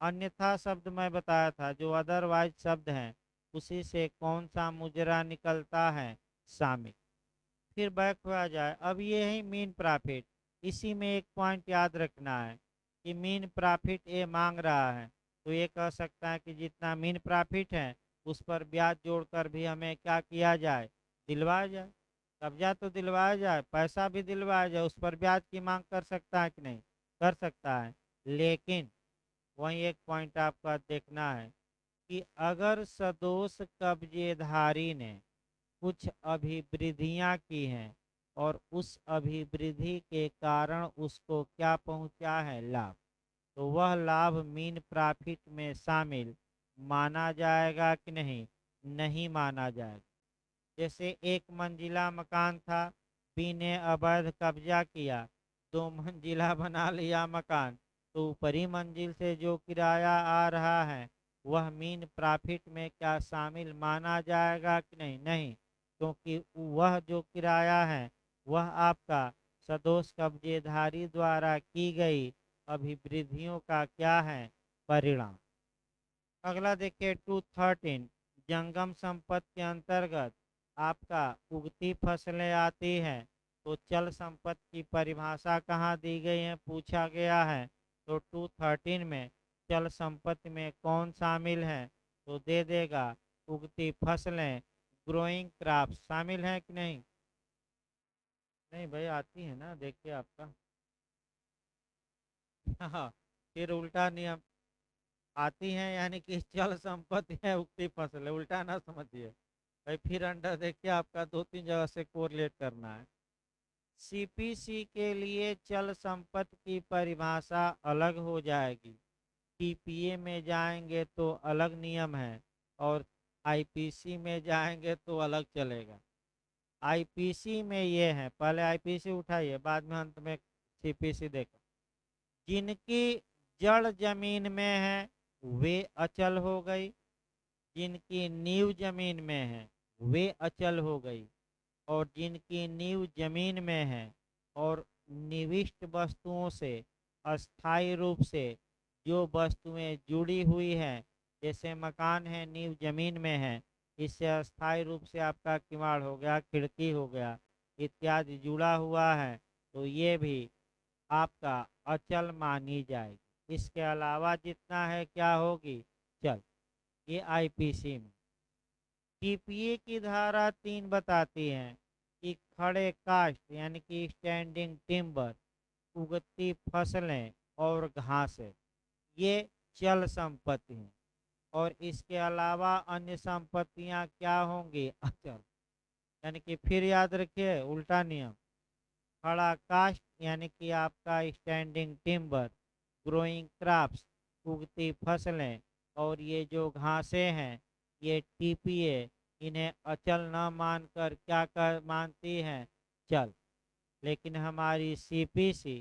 अन्यथा शब्द मैं बताया था, जो अदरवाइज शब्द हैं उसी से कौन सा मुजरा निकलता है, सामयिक। फिर बैक हुआ जाए, अब ये है मीन प्रॉफिट। इसी में एक पॉइंट याद रखना है कि मीन प्रॉफिट ये मांग रहा है, तो ये कह सकता है कि जितना मीन प्रॉफिट है उस पर ब्याज जोड़कर भी हमें क्या किया जाए, दिलवाया जाए। कब्जा तो दिलवाया जाए, पैसा भी दिलवाया जाए, उस पर ब्याज की मांग कर सकता है कि नहीं, कर सकता है। लेकिन वहीं एक पॉइंट आपका देखना है कि अगर सदोष कब्जेधारी ने कुछ अभिवृद्धियां की हैं और उस अभिवृद्धि के कारण उसको क्या पहुंचा है, लाभ, तो वह लाभ मीन प्रॉफिट में शामिल माना जाएगा कि नहीं, नहीं माना जाएगा। जैसे एक मंजिला मकान था, बी ने अवैध कब्जा किया, 2 मंजिला बना लिया मकान, तो ऊपरी मंजिल से जो किराया आ रहा है वह मीन प्रॉफिट में क्या शामिल माना जाएगा कि नहीं, नहीं। क्योंकि वह जो किराया है वह आपका सदोष कब्जेधारी द्वारा की गई अभिवृद्धियों का क्या है, परिणाम। अगला देखिए 213, जंगम संपत्ति के अंतर्गत आपका उगती फसलें आती हैं। तो चल संपत्ति की परिभाषा कहाँ दी गई है, पूछा गया है। तो 213 में चल संपत्ति में कौन शामिल है, तो दे देगा उगती फसलें, ग्रोइंग क्रॉप शामिल है कि नहीं। नहीं भाई, आती है ना, देखिए आपका। हाँ, फिर उल्टा नियम आती हैं, यानी कि चल संपत्ति है उगती फसल है, उल्टा ना समझिए भाई। फिर अंडर देखिए आपका 2-3 जगह से कोरिलेट करना है। सीपीसी के लिए चल संपत्ति की परिभाषा अलग हो जाएगी, टीपीए में जाएंगे तो अलग नियम है, और आईपीसी में जाएंगे तो अलग चलेगा। आईपीसी में ये है, पहले आईपीसी उठाइए, बाद में अंत में सीपीसी देखो। जिनकी जड़ जमीन में है वे अचल हो गई, जिनकी नींव जमीन में है वे अचल हो गई, और जिनकी नींव जमीन में है और निविष्ट वस्तुओं से अस्थायी रूप से जो वस्तुएं जुड़ी हुई हैं, जैसे मकान है नींव जमीन में है, इससे अस्थायी रूप से आपका किवाड़ हो गया, खिड़की हो गया इत्यादि जुड़ा हुआ है, तो ये भी आपका अचल मानी जाएगी। इसके अलावा जितना है क्या होगी, चल, ये आईपीसी में। टीपीए की धारा 3 बताती है कि खड़े काष्ठ यानी कि स्टैंडिंग टिम्बर, उगती फसलें और घासें ये चल संपत्ति हैं। और इसके अलावा अन्य संपत्तियां क्या होंगी? अचल। यानी कि फिर याद रखिए उल्टा नियम। खड़ा काष्ठ यानी कि आपका स्टैंडिंग टिम्बर, ग्रोइंग क्रॉप्स उगती फसलें, और ये जो घासें हैं ये टीपीए इन्हें अचल न मानकर क्या कर मानती हैं? चल। लेकिन हमारी सीपीसी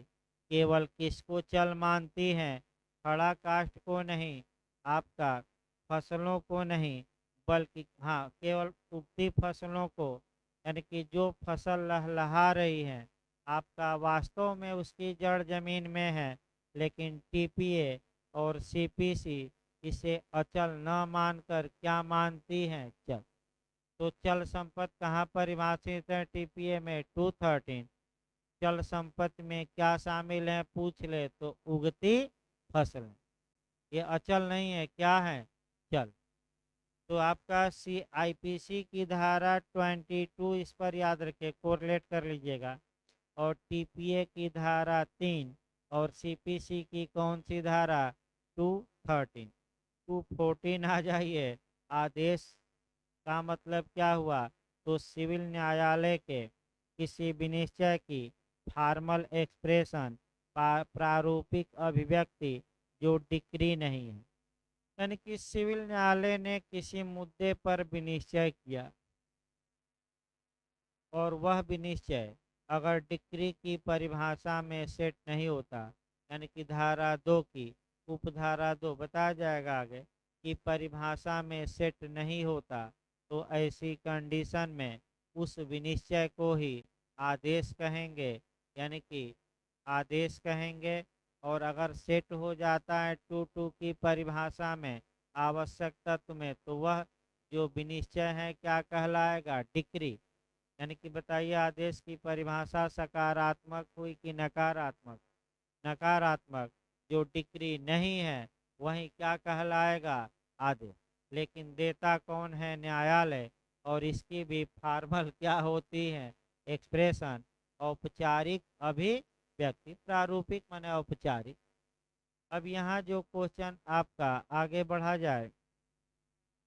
केवल किसको चल मानती है? खड़ा काष्ठ को नहीं, आपका फसलों को नहीं, बल्कि हाँ केवल उगती फसलों को, यानी कि जो फसल लहलहा रही है आपका वास्तव में उसकी जड़ जमीन में है, लेकिन टीपीए और सीपीसी इसे अचल न मानकर क्या मानती हैं? चल। तो चल संपत्ति कहाँ परिभाषित है? टीपीए में 213। चल संपत्ति में क्या शामिल है पूछ ले तो उगती फसलें। ये अचल नहीं है, क्या है? चल। तो आपका आईपीसी की धारा 22 इस पर याद रखिए, कोरिलेट कर लीजिएगा। और टीपीए की धारा 3 और सीपीसी की कौन सी धारा? 213। 214 आ जाइए। आदेश का मतलब क्या हुआ? तो सिविल न्यायालय के किसी विनिश्चय की फॉर्मल एक्सप्रेशन, प्रारूपिक अभिव्यक्ति जो डिक्री नहीं है। यानी कि सिविल न्यायालय ने किसी मुद्दे पर विनिश्चय किया और वह विनिश्चय अगर डिक्री की परिभाषा में सेट नहीं होता, यानी कि धारा 2 की उपधारा 2 बताया जाएगा आगे कि परिभाषा में सेट नहीं होता, तो ऐसी कंडीशन में उस विनिश्चय को ही आदेश कहेंगे, यानी कि आदेश कहेंगे। और अगर सेट हो जाता है 2 की परिभाषा में आवश्यक तत्व में, तो वह जो विनिश्चय है क्या कहलाएगा? डिक्री। यानी कि बताइए आदेश की परिभाषा सकारात्मक हुई कि नकारात्मक? नकारात्मक। जो डिक्री नहीं है वही क्या कहलाएगा? आदेश। लेकिन देता कौन है? न्यायालय। और इसकी भी फॉर्मल क्या होती है? एक्सप्रेशन। औपचारिक अभिव्यक्ति, प्रारूपिक माने औपचारिक। अब यहाँ जो क्वेश्चन आपका आगे बढ़ा जाए,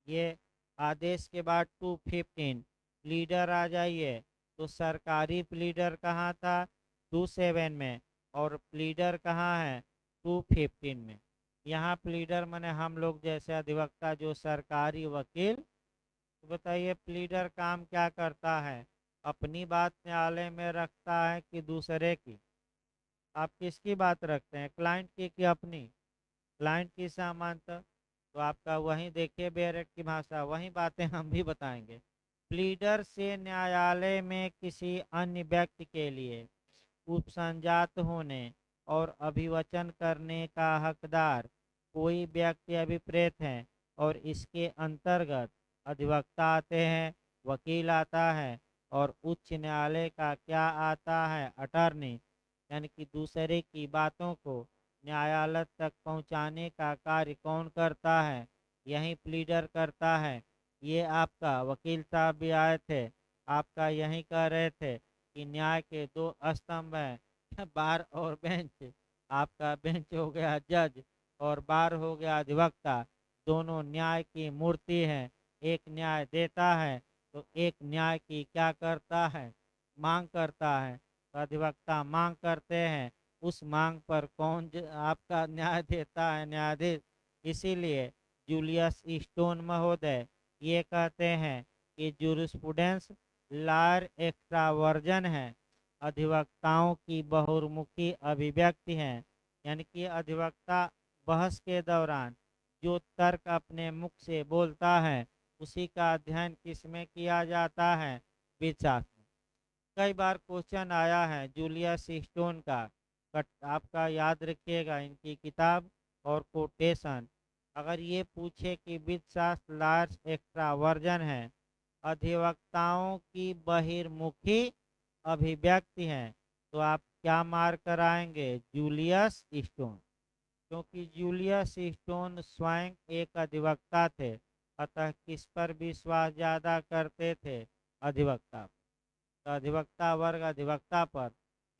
ये आदेश के बाद 215 प्लीडर आ जाइए। तो सरकारी प्लीडर कहाँ था? 27 में। और प्लीडर कहाँ है? 215 में। यहाँ प्लीडर माने हम लोग जैसे अधिवक्ता, जो सरकारी वकील। तो बताइए प्लीडर काम क्या करता है? अपनी बात न्यायालय में रखता है कि दूसरे की? आप किसकी बात रखते हैं, क्लाइंट की कि अपनी? क्लाइंट की समानता। तो आपका वही देखिए बेरेट की भाषा, वही बातें हम भी बताएंगे। प्लीडर से न्यायालय में किसी अन्य व्यक्ति के लिए उपसंजात होने और अभिवचन करने का हकदार कोई व्यक्ति अभिप्रेत है, और इसके अंतर्गत अधिवक्ता आते हैं, वकील आता है, और उच्च न्यायालय का क्या आता है? अटर्नी। यानी कि दूसरे की बातों को न्यायालय तक पहुंचाने का कार्य कौन करता है? यही प्लीडर करता है। ये आपका वकील साहब भी आए थे, आपका यही कह रहे थे कि न्याय के दो स्तंभ हैं, बार और बेंच। आपका बेंच हो गया जज और बार हो गया अधिवक्ता। दोनों न्याय की मूर्ति है। एक न्याय देता है तो एक न्याय की क्या करता है? मांग करता है। तो अधिवक्ता मांग करते हैं, उस मांग पर कौन आपका न्याय देता है? न्यायाधीश। इसीलिए जूलियस स्टोन महोदय ये कहते हैं कि जूरिस्प्रूडेंस लायर एक्स्ट्रावर्जन है, अधिवक्ताओं की बहुमुखी अभिव्यक्ति है। यानी कि अधिवक्ता बहस के दौरान जो तर्क अपने मुख से बोलता है उसी का अध्ययन किसमें किया जाता है? विधशास्त्र में। कई बार क्वेश्चन आया है जूलियस स्टोन का, आपका याद रखिएगा इनकी किताब और कोटेशन। अगर ये पूछे कि विधशास्त्र लार्ज एक्स्ट्रावर्जन है, अधिवक्ताओं की बहिर्मुखी अभिव्यक्ति है, तो आप क्या मार्क कराएंगे? Julius stone. क्योंकि जूलियस स्टोन स्वयं एक अधिवक्ता थे, अतः किस पर विश्वास ज़्यादा करते थे? अधिवक्ता। तो अधिवक्ता वर्ग अधिवक्ता पर,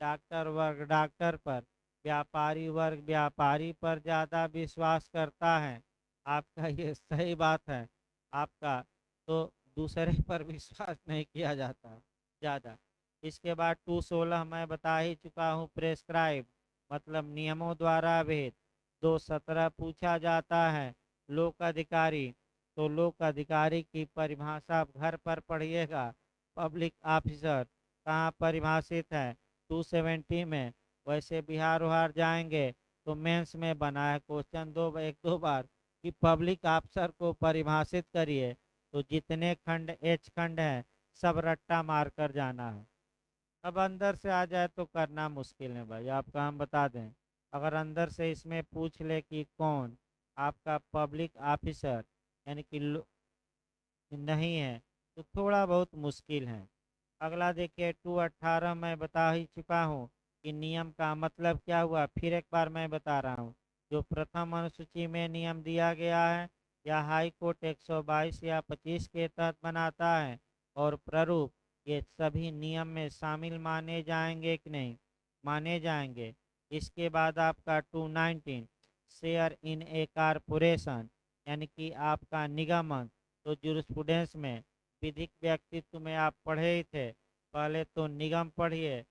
डॉक्टर वर्ग डॉक्टर पर, व्यापारी वर्ग व्यापारी पर ज़्यादा विश्वास करता है। आपका ये सही बात है आपका। तो दूसरे पर विश्वास नहीं किया जाता ज़्यादा। इसके बाद 216 मैं बता ही चुका हूँ, प्रेस्क्राइब मतलब नियमों द्वारा भेद। 217 पूछा जाता है, लोक अधिकारी। तो लोक अधिकारी की परिभाषा आप घर पर पढ़िएगा। पब्लिक ऑफिसर कहाँ परिभाषित है? 270 में। वैसे बिहार उहार जाएंगे तो मेंस में बना है क्वेश्चन एक दो बार कि पब्लिक ऑफिसर को परिभाषित करिए। तो जितने खंड एच खंड हैं सब रट्टा मार कर जाना है। अब अंदर से आ जाए तो करना मुश्किल है भाई, आपका हम बता दें। अगर अंदर से इसमें पूछ ले कि कौन आपका पब्लिक ऑफिसर यानी कि नहीं है, तो थोड़ा बहुत मुश्किल है। अगला देखिए 218 मैं बता ही चुका हूँ कि नियम का मतलब क्या हुआ। फिर एक बार मैं बता रहा हूँ, जो प्रथम अनुसूची में नियम दिया गया है या हाई कोर्ट 122 या 25 के तहत बनाता है और प्रारूप, ये सभी नियम में शामिल माने जाएंगे कि नहीं? माने जाएंगे। इसके बाद आपका 219 शेयर इन ए कारपोरेशन यानी कि आपका निगमन। तो जूरिस्प्रूडेंस में विधिक व्यक्तित्व में आप पढ़े ही थे, पहले तो निगम पढ़िए।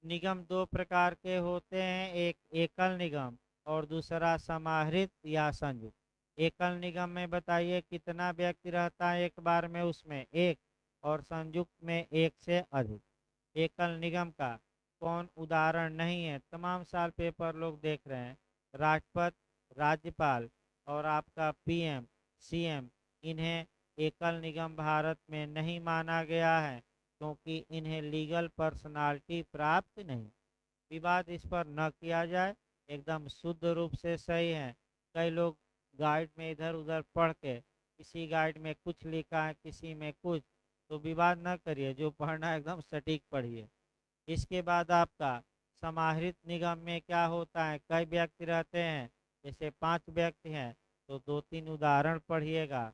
निगम दो प्रकार के होते हैं, एक एकल निगम और दूसरा समाहृत या संयुक्त। एकल निगम में बताइए कितना व्यक्ति रहता है एक बार में, उसमें एक, और संयुक्त में एक से अधिक। एकल निगम का कौन उदाहरण नहीं है? तमाम साल पेपर लोग देख रहे हैं। राष्ट्रपति, राज्यपाल और आपका पीएम, सीएम, इन्हें एकल निगम भारत में नहीं माना गया है क्योंकि इन्हें लीगल पर्सनालिटी प्राप्त नहीं। विवाद इस पर न किया जाए, एकदम शुद्ध रूप से सही है। कई लोग गाइड में इधर उधर पढ़ के, किसी गाइड में कुछ लिखा है किसी में कुछ, तो विवाद न करिए, जो पढ़ना है एकदम सटीक पढ़िए। इसके बाद आपका समाहृत निगम में क्या होता है? कई व्यक्ति रहते हैं, जैसे 5 व्यक्ति हैं, तो 2-3 उदाहरण पढ़िएगा।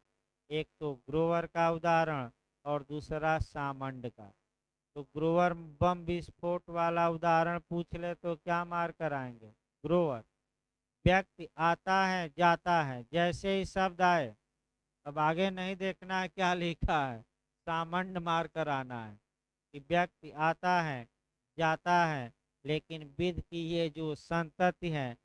एक तो ग्रोवर का उदाहरण और दूसरा सामंड का। तो ग्रोवर बम विस्फोट वाला उदाहरण पूछ ले तो क्या मार कर आएंगे? ग्रोवर व्यक्ति आता है जाता है, जैसे ही शब्द आए, अब आगे नहीं देखना है क्या लिखा है, सामंड मार कर आना है कि व्यक्ति आता है जाता है, लेकिन विधि की ये जो संतति है,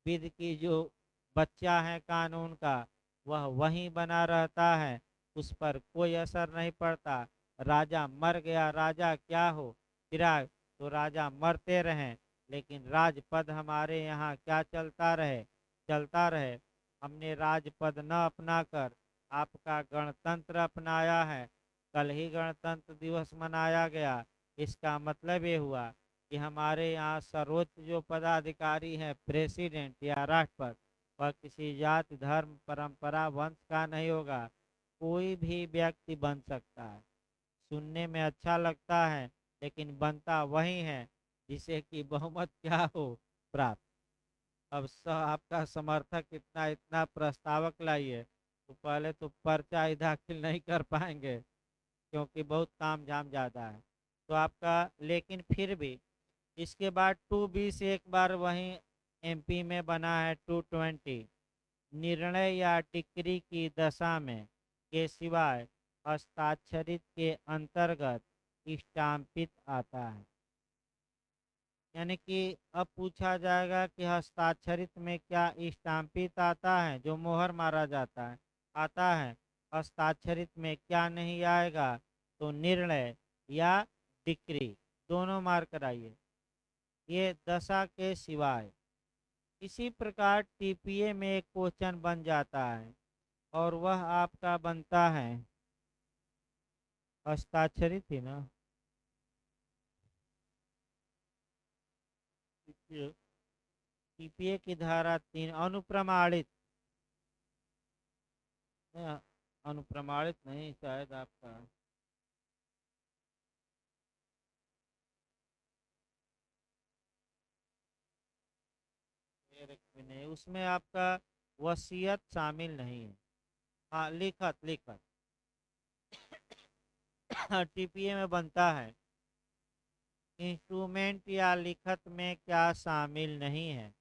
विधि की जो बच्चा है कानून का, वह वहीं बना रहता है, उस पर कोई असर नहीं पड़ता। राजा मर गया, राजा क्या हो चिराग, तो राजा मरते रहें, लेकिन राजपद हमारे यहाँ क्या चलता रहे? चलता रहे। हमने राजपद न अपनाकर आपका गणतंत्र अपनाया है। कल ही गणतंत्र दिवस मनाया गया। इसका मतलब ये हुआ कि हमारे यहाँ सर्वोच्च जो पदाधिकारी है, प्रेसिडेंट या राष्ट्रपति, वह किसी जाति धर्म परंपरा वंश का नहीं होगा, कोई भी व्यक्ति बन सकता है। सुनने में अच्छा लगता है, लेकिन बनता वही है जिसे कि बहुमत क्या हो, प्राप्त। अब आपका समर्थक इतना इतना प्रस्तावक लाइए, तो पहले तो पर्चा ही दाखिल नहीं कर पाएंगे क्योंकि बहुत ताम झाम ज़्यादा है। तो आपका, लेकिन फिर भी इसके बाद 220 एक बार वहीं एमपी में बना है। 220 निर्णय या टिकरी की दशा में के सिवाय हस्ताक्षरित के अंतर्गत स्टाम्पित आता है। यानी कि अब पूछा जाएगा कि हस्ताक्षरित में क्या स्टाम्पित आता है, जो मोहर मारा जाता है, आता है। हस्ताक्षरित में क्या नहीं आएगा? तो निर्णय या डिक्री, दोनों मार कराइए, ये दशा के सिवाय। इसी प्रकार टीपीए में एक क्वेश्चन बन जाता है और वह आपका बनता है, हस्ताक्षरित ही ना, टीपीए की धारा 3 अनुप्रमाणित, अनुप्रमाणित नहीं शायद आपका, डायरेक्ट में नहीं, उसमें आपका वसीयत शामिल नहीं है। हाँ, लिखत लिखत टीपीए में बनता है। इंस्ट्रूमेंट या लिखत में क्या शामिल नहीं है?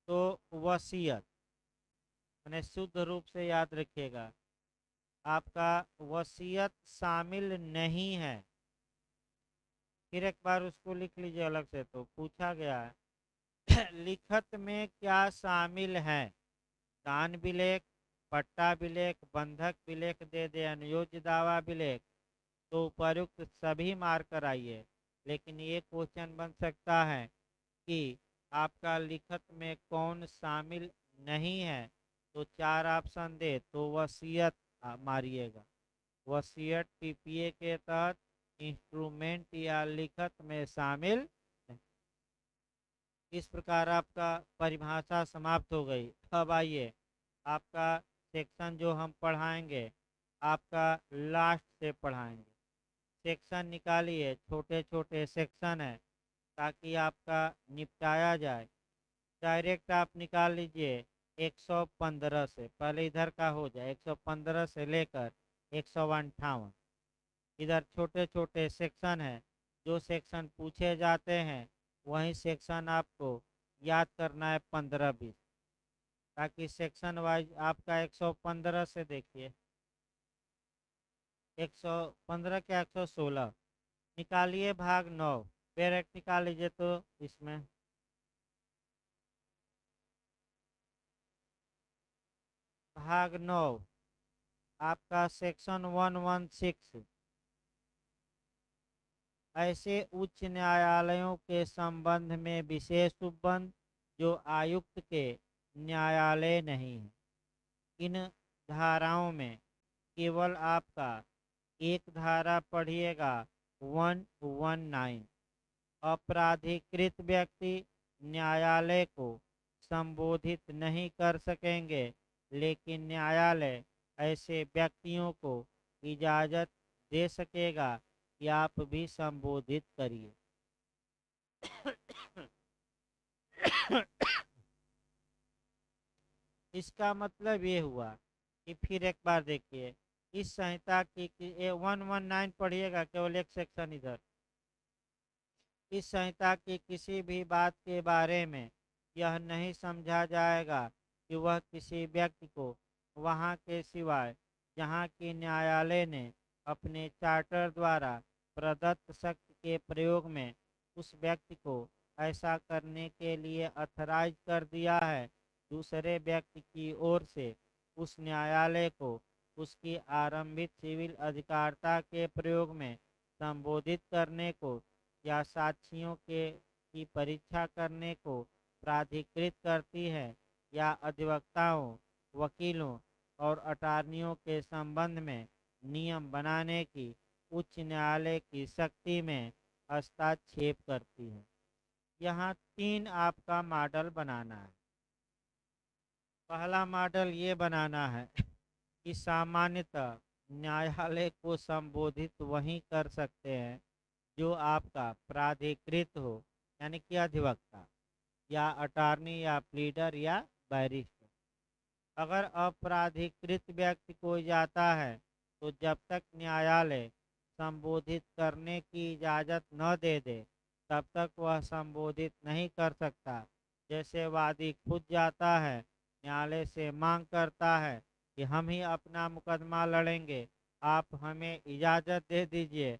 तो वसीयत, मैंने शुद्ध रूप से याद रखिएगा, आपका वसीयत शामिल नहीं है। फिर एक बार उसको लिख लीजिए अलग से। तो पूछा गया है लिखत में क्या शामिल है? दान विलेख, पट्टा विलेख, बंधक विलेख दे दे, अनुयोज्य दावा विलेख, तो उपयुक्त सभी मार्क कराइए। लेकिन ये क्वेश्चन बन सकता है कि आपका लिखत में कौन शामिल नहीं है? तो 4 ऑप्शन दे तो वसीयत मारिएगा। वसीयत टीपीए के तहत इंस्ट्रूमेंट या लिखत में शामिल नहीं। इस प्रकार आपका परिभाषा समाप्त हो गई। अब आइए आपका सेक्शन जो हम पढ़ाएंगे, आपका लास्ट से पढ़ाएंगे। सेक्शन निकालिए, छोटे छोटे सेक्शन है ताकि आपका निपटाया जाए। डायरेक्ट आप निकाल लीजिए 115 से, पहले इधर का हो जाए। 115 से लेकर 158 इधर छोटे छोटे सेक्शन है। जो सेक्शन पूछे जाते हैं वही सेक्शन आपको याद करना है 15-20, ताकि सेक्शन वाइज आपका 115 से देखिए 115 क्या 116 निकालिए, भाग 9 डायरेक्ट निकाल लीजिए। तो इसमें भाग 9 आपका सेक्शन 116 ऐसे उच्च न्यायालयों के संबंध में विशेष उपबंध जो आयुक्त के न्यायालय नहीं है। इन धाराओं में केवल आपका एक धारा पढ़िएगा 119। अपराधीकृत व्यक्ति न्यायालय को संबोधित नहीं कर सकेंगे, लेकिन न्यायालय ऐसे व्यक्तियों को इजाज़त दे सकेगा कि आप भी संबोधित करिए। इसका मतलब ये हुआ कि फिर एक बार देखिए इस संहिता की 119 पढ़िएगा, केवल एक सेक्शन इधर। इस संहिता की किसी भी बात के बारे में यह नहीं समझा जाएगा कि वह किसी व्यक्ति को वहाँ के सिवाय जहाँ की न्यायालय ने अपने चार्टर द्वारा प्रदत्त शक्ति के प्रयोग में उस व्यक्ति को ऐसा करने के लिए अथराइज कर दिया है, दूसरे व्यक्ति की ओर से उस न्यायालय को उसकी आरंभिक सिविल अधिकारिता के प्रयोग में संबोधित करने को या साक्षियों के की परीक्षा करने को प्राधिकृत करती है, या अधिवक्ताओं, वकीलों और अटार्नियों के संबंध में नियम बनाने की उच्च न्यायालय की शक्ति में हस्तक्षेप करती है। यहाँ 3 आपका मॉडल बनाना है। पहला मॉडल ये बनाना है कि सामान्यतः न्यायालय को संबोधित वही कर सकते हैं जो आपका प्राधिकृत हो, यानी कि अधिवक्ता या अटॉर्नी या प्लीडर या बैरिस्टर। अगर अपराधिकृत व्यक्ति कोई जाता है तो जब तक न्यायालय संबोधित करने की इजाज़त न दे दे तब तक वह संबोधित नहीं कर सकता। जैसे वादी खुद जाता है, न्यायालय से मांग करता है कि हम ही अपना मुकदमा लड़ेंगे, आप हमें इजाज़त दे दीजिए,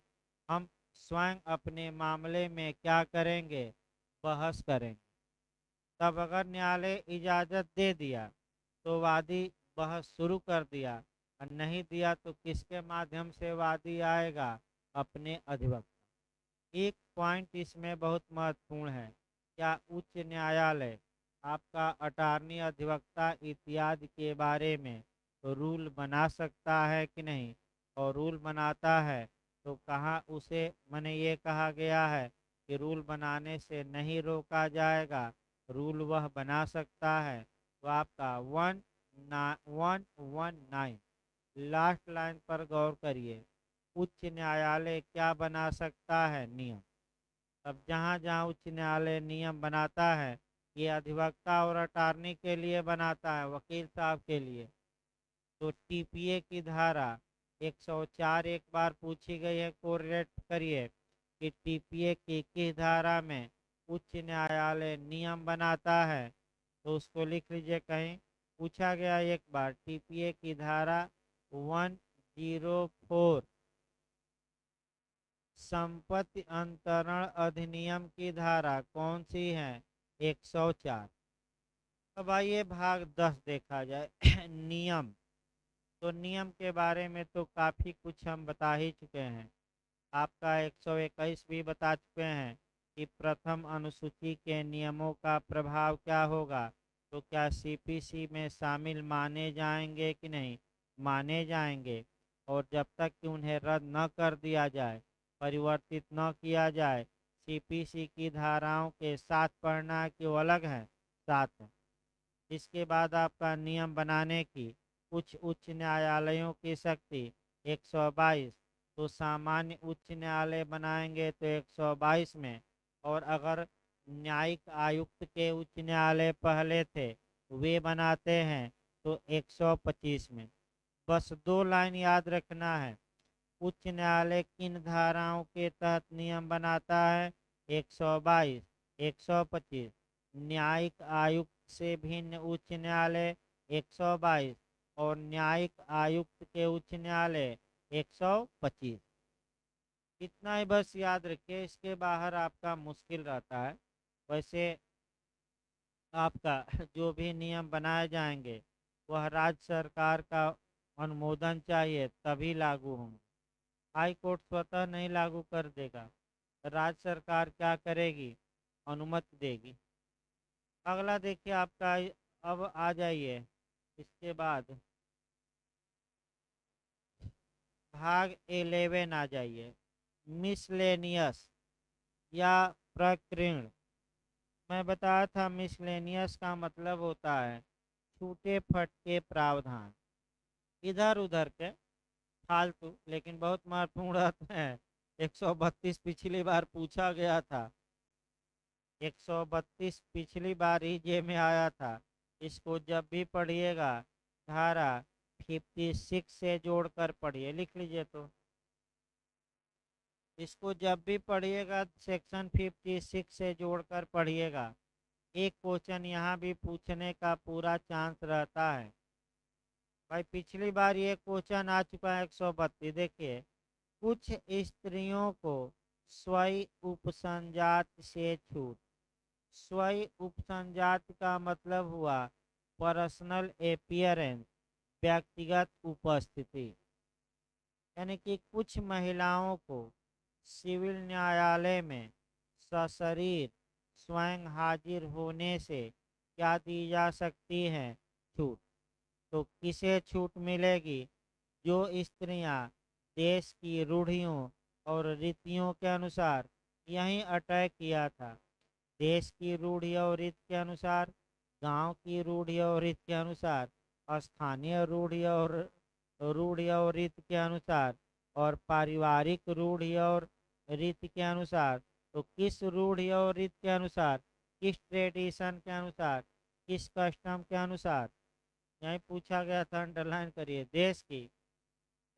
हम स्वयं अपने मामले में क्या करेंगे, बहस करेंगे। तब अगर न्यायालय इजाज़त दे दिया तो वादी बहस शुरू कर दिया, और नहीं दिया तो किसके माध्यम से वादी आएगा, अपने अधिवक्ता। एक पॉइंट इसमें बहुत महत्वपूर्ण है, क्या उच्च न्यायालय आपका अटॉर्नी, अधिवक्ता इत्यादि के बारे में तो रूल बना सकता है कि नहीं? और रूल बनाता है तो कहाँ उसे मैंने ये कहा गया है कि रूल बनाने से नहीं रोका जाएगा, रूल वह बना सकता है। तो आपका 119 लास्ट लाइन पर गौर करिए, उच्च न्यायालय क्या बना सकता है, नियम। अब जहाँ जहाँ उच्च न्यायालय नियम बनाता है ये अधिवक्ता और अटार्नी के लिए बनाता है, वकील साहब के लिए। तो टीपीए की धारा 104 एक बार पूछी गई है, कोरिलेट करिए कि टीपीए की किस धारा में उच्च न्यायालय नियम बनाता है। तो उसको लिख लीजिए कहीं। पूछा गया एक बार टीपीए की धारा 104 संपत्ति अंतरण अधिनियम की धारा कौन सी है? 104। अब आइए भाग 10 देखा जाए। नियम। तो नियम के बारे में तो काफ़ी कुछ हम बता ही चुके हैं। आपका 121 भी बता चुके हैं कि प्रथम अनुसूची के नियमों का प्रभाव क्या होगा। तो क्या सीपीसी में शामिल माने जाएंगे कि नहीं? माने जाएंगे। और जब तक कि उन्हें रद्द न कर दिया जाए, परिवर्तित न किया जाए, सीपीसी की धाराओं के साथ पढ़ना क्यों अलग है, साथ है। इसके बाद आपका नियम बनाने की कुछ उच्च न्यायालयों की शक्ति 122। तो सामान्य उच्च न्यायालय बनाएंगे तो 122 में, और अगर न्यायिक आयुक्त के उच्च न्यायालय पहले थे वे बनाते हैं तो 125 में। बस 2 लाइन याद रखना है। उच्च न्यायालय किन धाराओं के तहत नियम बनाता है? 122, 125। न्यायिक आयुक्त से भिन्न उच्च न्यायालय 122 और न्यायिक आयुक्त के उच्च न्यायालय 125। इतना ही बस याद रखिए, इसके बाहर आपका मुश्किल रहता है। वैसे आपका जो भी नियम बनाए जाएंगे वह राज्य सरकार का अनुमोदन चाहिए तभी लागू होंगे। हाई कोर्ट स्वतः नहीं लागू कर देगा, राज्य सरकार क्या करेगी? अनुमति देगी। अगला देखिए आपका। अब आ जाइए इसके बाद भाग 11 आ जाइए, मिसलेनियस या प्रकीर्ण। मैं बताया था मिसलेनियस का मतलब होता है छूटे फटके प्रावधान, इधर उधर के फालतू लेकिन बहुत महत्वपूर्ण रहते हैं। 132 पिछली बार पूछा गया था, 132 पिछली बार ही जे में आया था। इसको जब भी पढ़िएगा धारा 56 से जोड़कर पढ़िए, लिख लीजिए। तो इसको जब भी पढ़िएगा सेक्शन 56 से जोड़कर पढ़िएगा। एक क्वेश्चन यहाँ भी पूछने का पूरा चांस रहता है। भाई पिछली बार ये क्वेश्चन आ चुका है 132। देखिए, कुछ स्त्रियों को स्वयं उपसंजात से छूट। स्वयं उपसंजात का मतलब हुआ पर्सनल अपीयरेंस, व्यक्तिगत उपस्थिति। यानी कि कुछ महिलाओं को सिविल न्यायालय में सशरीर स्वयं हाजिर होने से क्या दी जा सकती है? छूट। तो किसे छूट मिलेगी? जो स्त्रियां देश की रूढ़ियों और रीतियों के अनुसार यहीं अटैक किया था। देश की रूढ़ी और रीत के अनुसार, गांव की रूढ़ी और रीत के अनुसार, स्थानीय रूढ़ी और रीत के अनुसार, और पारिवारिक रूढ़ी और रीत के अनुसार। तो किस रूढ़ी और रीत के अनुसार, किस ट्रेडिशन के अनुसार, किस कस्टम के अनुसार? यही पूछा गया था, अंडरलाइन करिए। देश की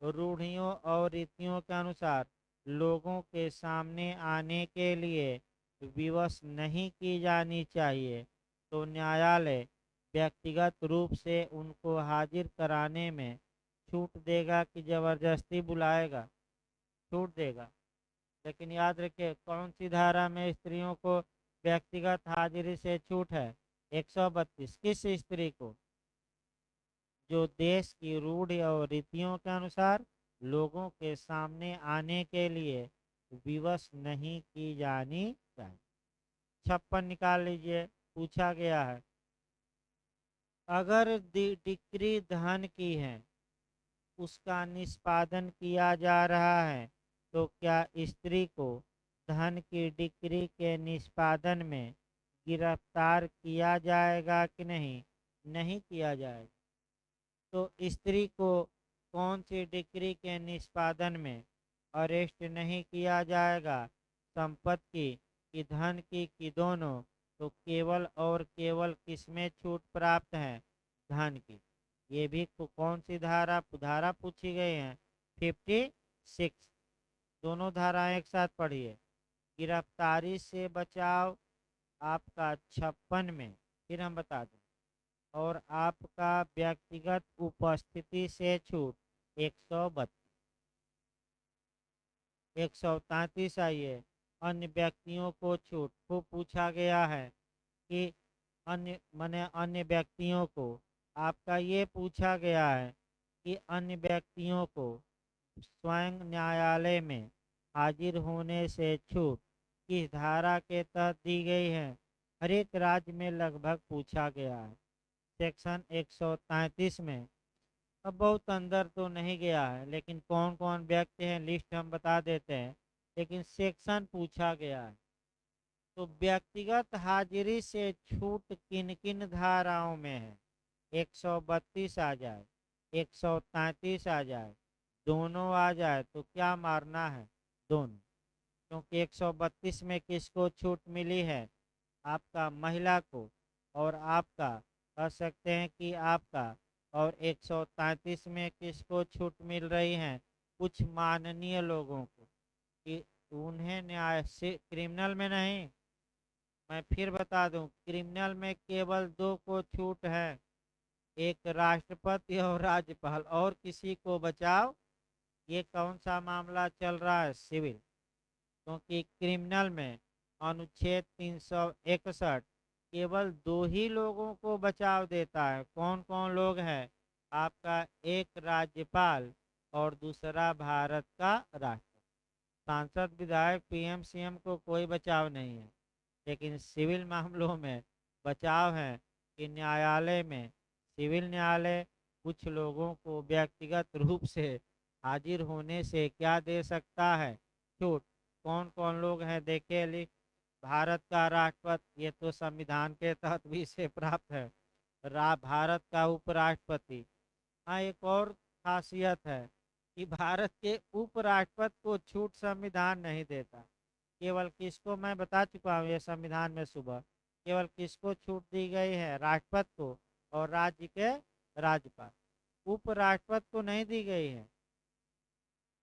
रूढ़ियों और रीतियों के अनुसार लोगों के सामने आने के लिए विवश नहीं की जानी चाहिए। तो न्यायालय व्यक्तिगत रूप से उनको हाजिर कराने में छूट देगा कि जबरदस्ती बुलाएगा? छूट देगा। लेकिन याद रखिए कौन सी धारा में स्त्रियों को व्यक्तिगत हाजिरी से छूट है? 132। किस स्त्री को? जो देश की रूढ़ी और रीतियों के अनुसार लोगों के सामने आने के लिए विवश नहीं की जानी चाहिए। 56 निकाल लीजिए। पूछा गया है अगर डिक्री धन की है, उसका निष्पादन किया जा रहा है, तो क्या स्त्री को धन की डिक्री के निष्पादन में गिरफ्तार किया जाएगा कि नहीं? नहीं किया जाएगा। तो स्त्री को कौन सी डिक्री के निष्पादन में अरेस्ट नहीं किया जाएगा? संपत्ति की, धन की, दोनों? तो केवल और केवल किसमें छूट प्राप्त है? धन की। ये भी कौन सी धारा धारा पूछी गई है? 56। दोनों धाराएं एक साथ पढ़िए। गिरफ्तारी से बचाव आपका 56 में, फिर हम बता दें। और आपका व्यक्तिगत उपस्थिति से छूट 132। 133 आइए। अन्य व्यक्तियों को छूट को पूछा गया है कि अन्य व्यक्तियों को, आपका ये पूछा गया है कि अन्य व्यक्तियों को स्वयं न्यायालय में हाजिर होने से छूट किस धारा के तहत दी गई है? हर एक राज्य में लगभग पूछा गया है। सेक्शन 133 में। अब बहुत अंदर तो नहीं गया है, लेकिन कौन कौन व्यक्ति हैं लिस्ट हम बता देते हैं, लेकिन सेक्शन पूछा गया है। तो व्यक्तिगत हाजिरी से छूट किन किन धाराओं में है? 132 आ जाए, 133 आ जाए, दोनों आ जाए तो क्या मारना है? दोनों। क्योंकि 132 में किसको छूट मिली है? आपका महिला को, और आपका कह सकते हैं कि आपका, और 133 में किसको छूट मिल रही है? कुछ माननीय लोगों को, कि उन्हें न्याय से, क्रिमिनल में नहीं। मैं फिर बता दूं, क्रिमिनल में केवल दो को छूट है, एक राष्ट्रपति और राज्यपाल, और किसी को बचाव। ये कौन सा मामला चल रहा है? सिविल। क्योंकि क्रिमिनल में अनुच्छेद 361 केवल दो ही लोगों को बचाव देता है। कौन कौन लोग हैं? आपका एक राज्यपाल और दूसरा भारत का राष्ट्रपति। सांसद, विधायक, पीएम, सीएम को कोई बचाव नहीं है। लेकिन सिविल मामलों में बचाव है कि न्यायालय में, सिविल न्यायालय कुछ लोगों को व्यक्तिगत रूप से हाजिर होने से क्या दे सकता है? छूट। कौन कौन लोग हैं देखिए लिस्ट। भारत का राष्ट्रपति, ये तो संविधान के तहत भी इसे प्राप्त है। भारत का उपराष्ट्रपति। हाँ, एक और खासियत है कि भारत के उपराष्ट्रपति को छूट संविधान नहीं देता। केवल किसको, मैं बता चुका हूँ ये संविधान में सुबह, केवल किसको छूट दी गई है? राष्ट्रपति को और राज्य के राज्यपाल। उपराष्ट्रपति को नहीं दी गई है।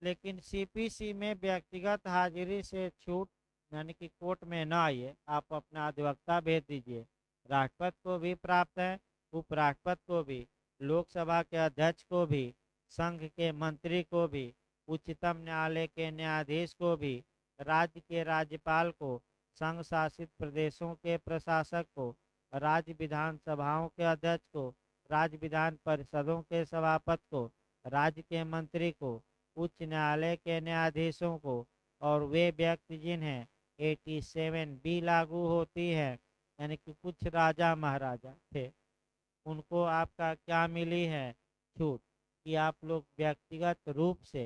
लेकिन सीपीसी में व्यक्तिगत हाजिरी से छूट, यानी कि कोर्ट में न आइए, आप अपना अधिवक्ता भेज दीजिए। राष्ट्रपति को भी प्राप्त है, उपराष्ट्रपति को भी, लोकसभा के अध्यक्ष को भी, संघ के मंत्री को भी, उच्चतम न्यायालय के न्यायाधीश को भी, राज्य के राज्यपाल को, संघ शासित प्रदेशों के प्रशासक को, राज्य विधानसभाओं के अध्यक्ष को, राज्य विधान परिषदों के सभापति को, राज्य के मंत्री को, उच्च न्यायालय के न्यायाधीशों को, और वे व्यक्ति जिन्हें 87 बी लागू होती है, यानी कि कुछ राजा महाराजा थे, उनको आपका क्या मिली है? छूट, कि आप लोग व्यक्तिगत रूप से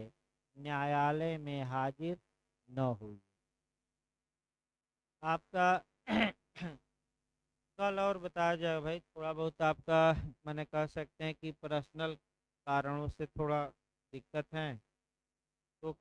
न्यायालय में हाजिर न हुई। आपका कल और बताया जाए भाई, थोड़ा बहुत आपका मैंने कह सकते हैं कि पर्सनल कारणों से थोड़ा दिक्कत है, तो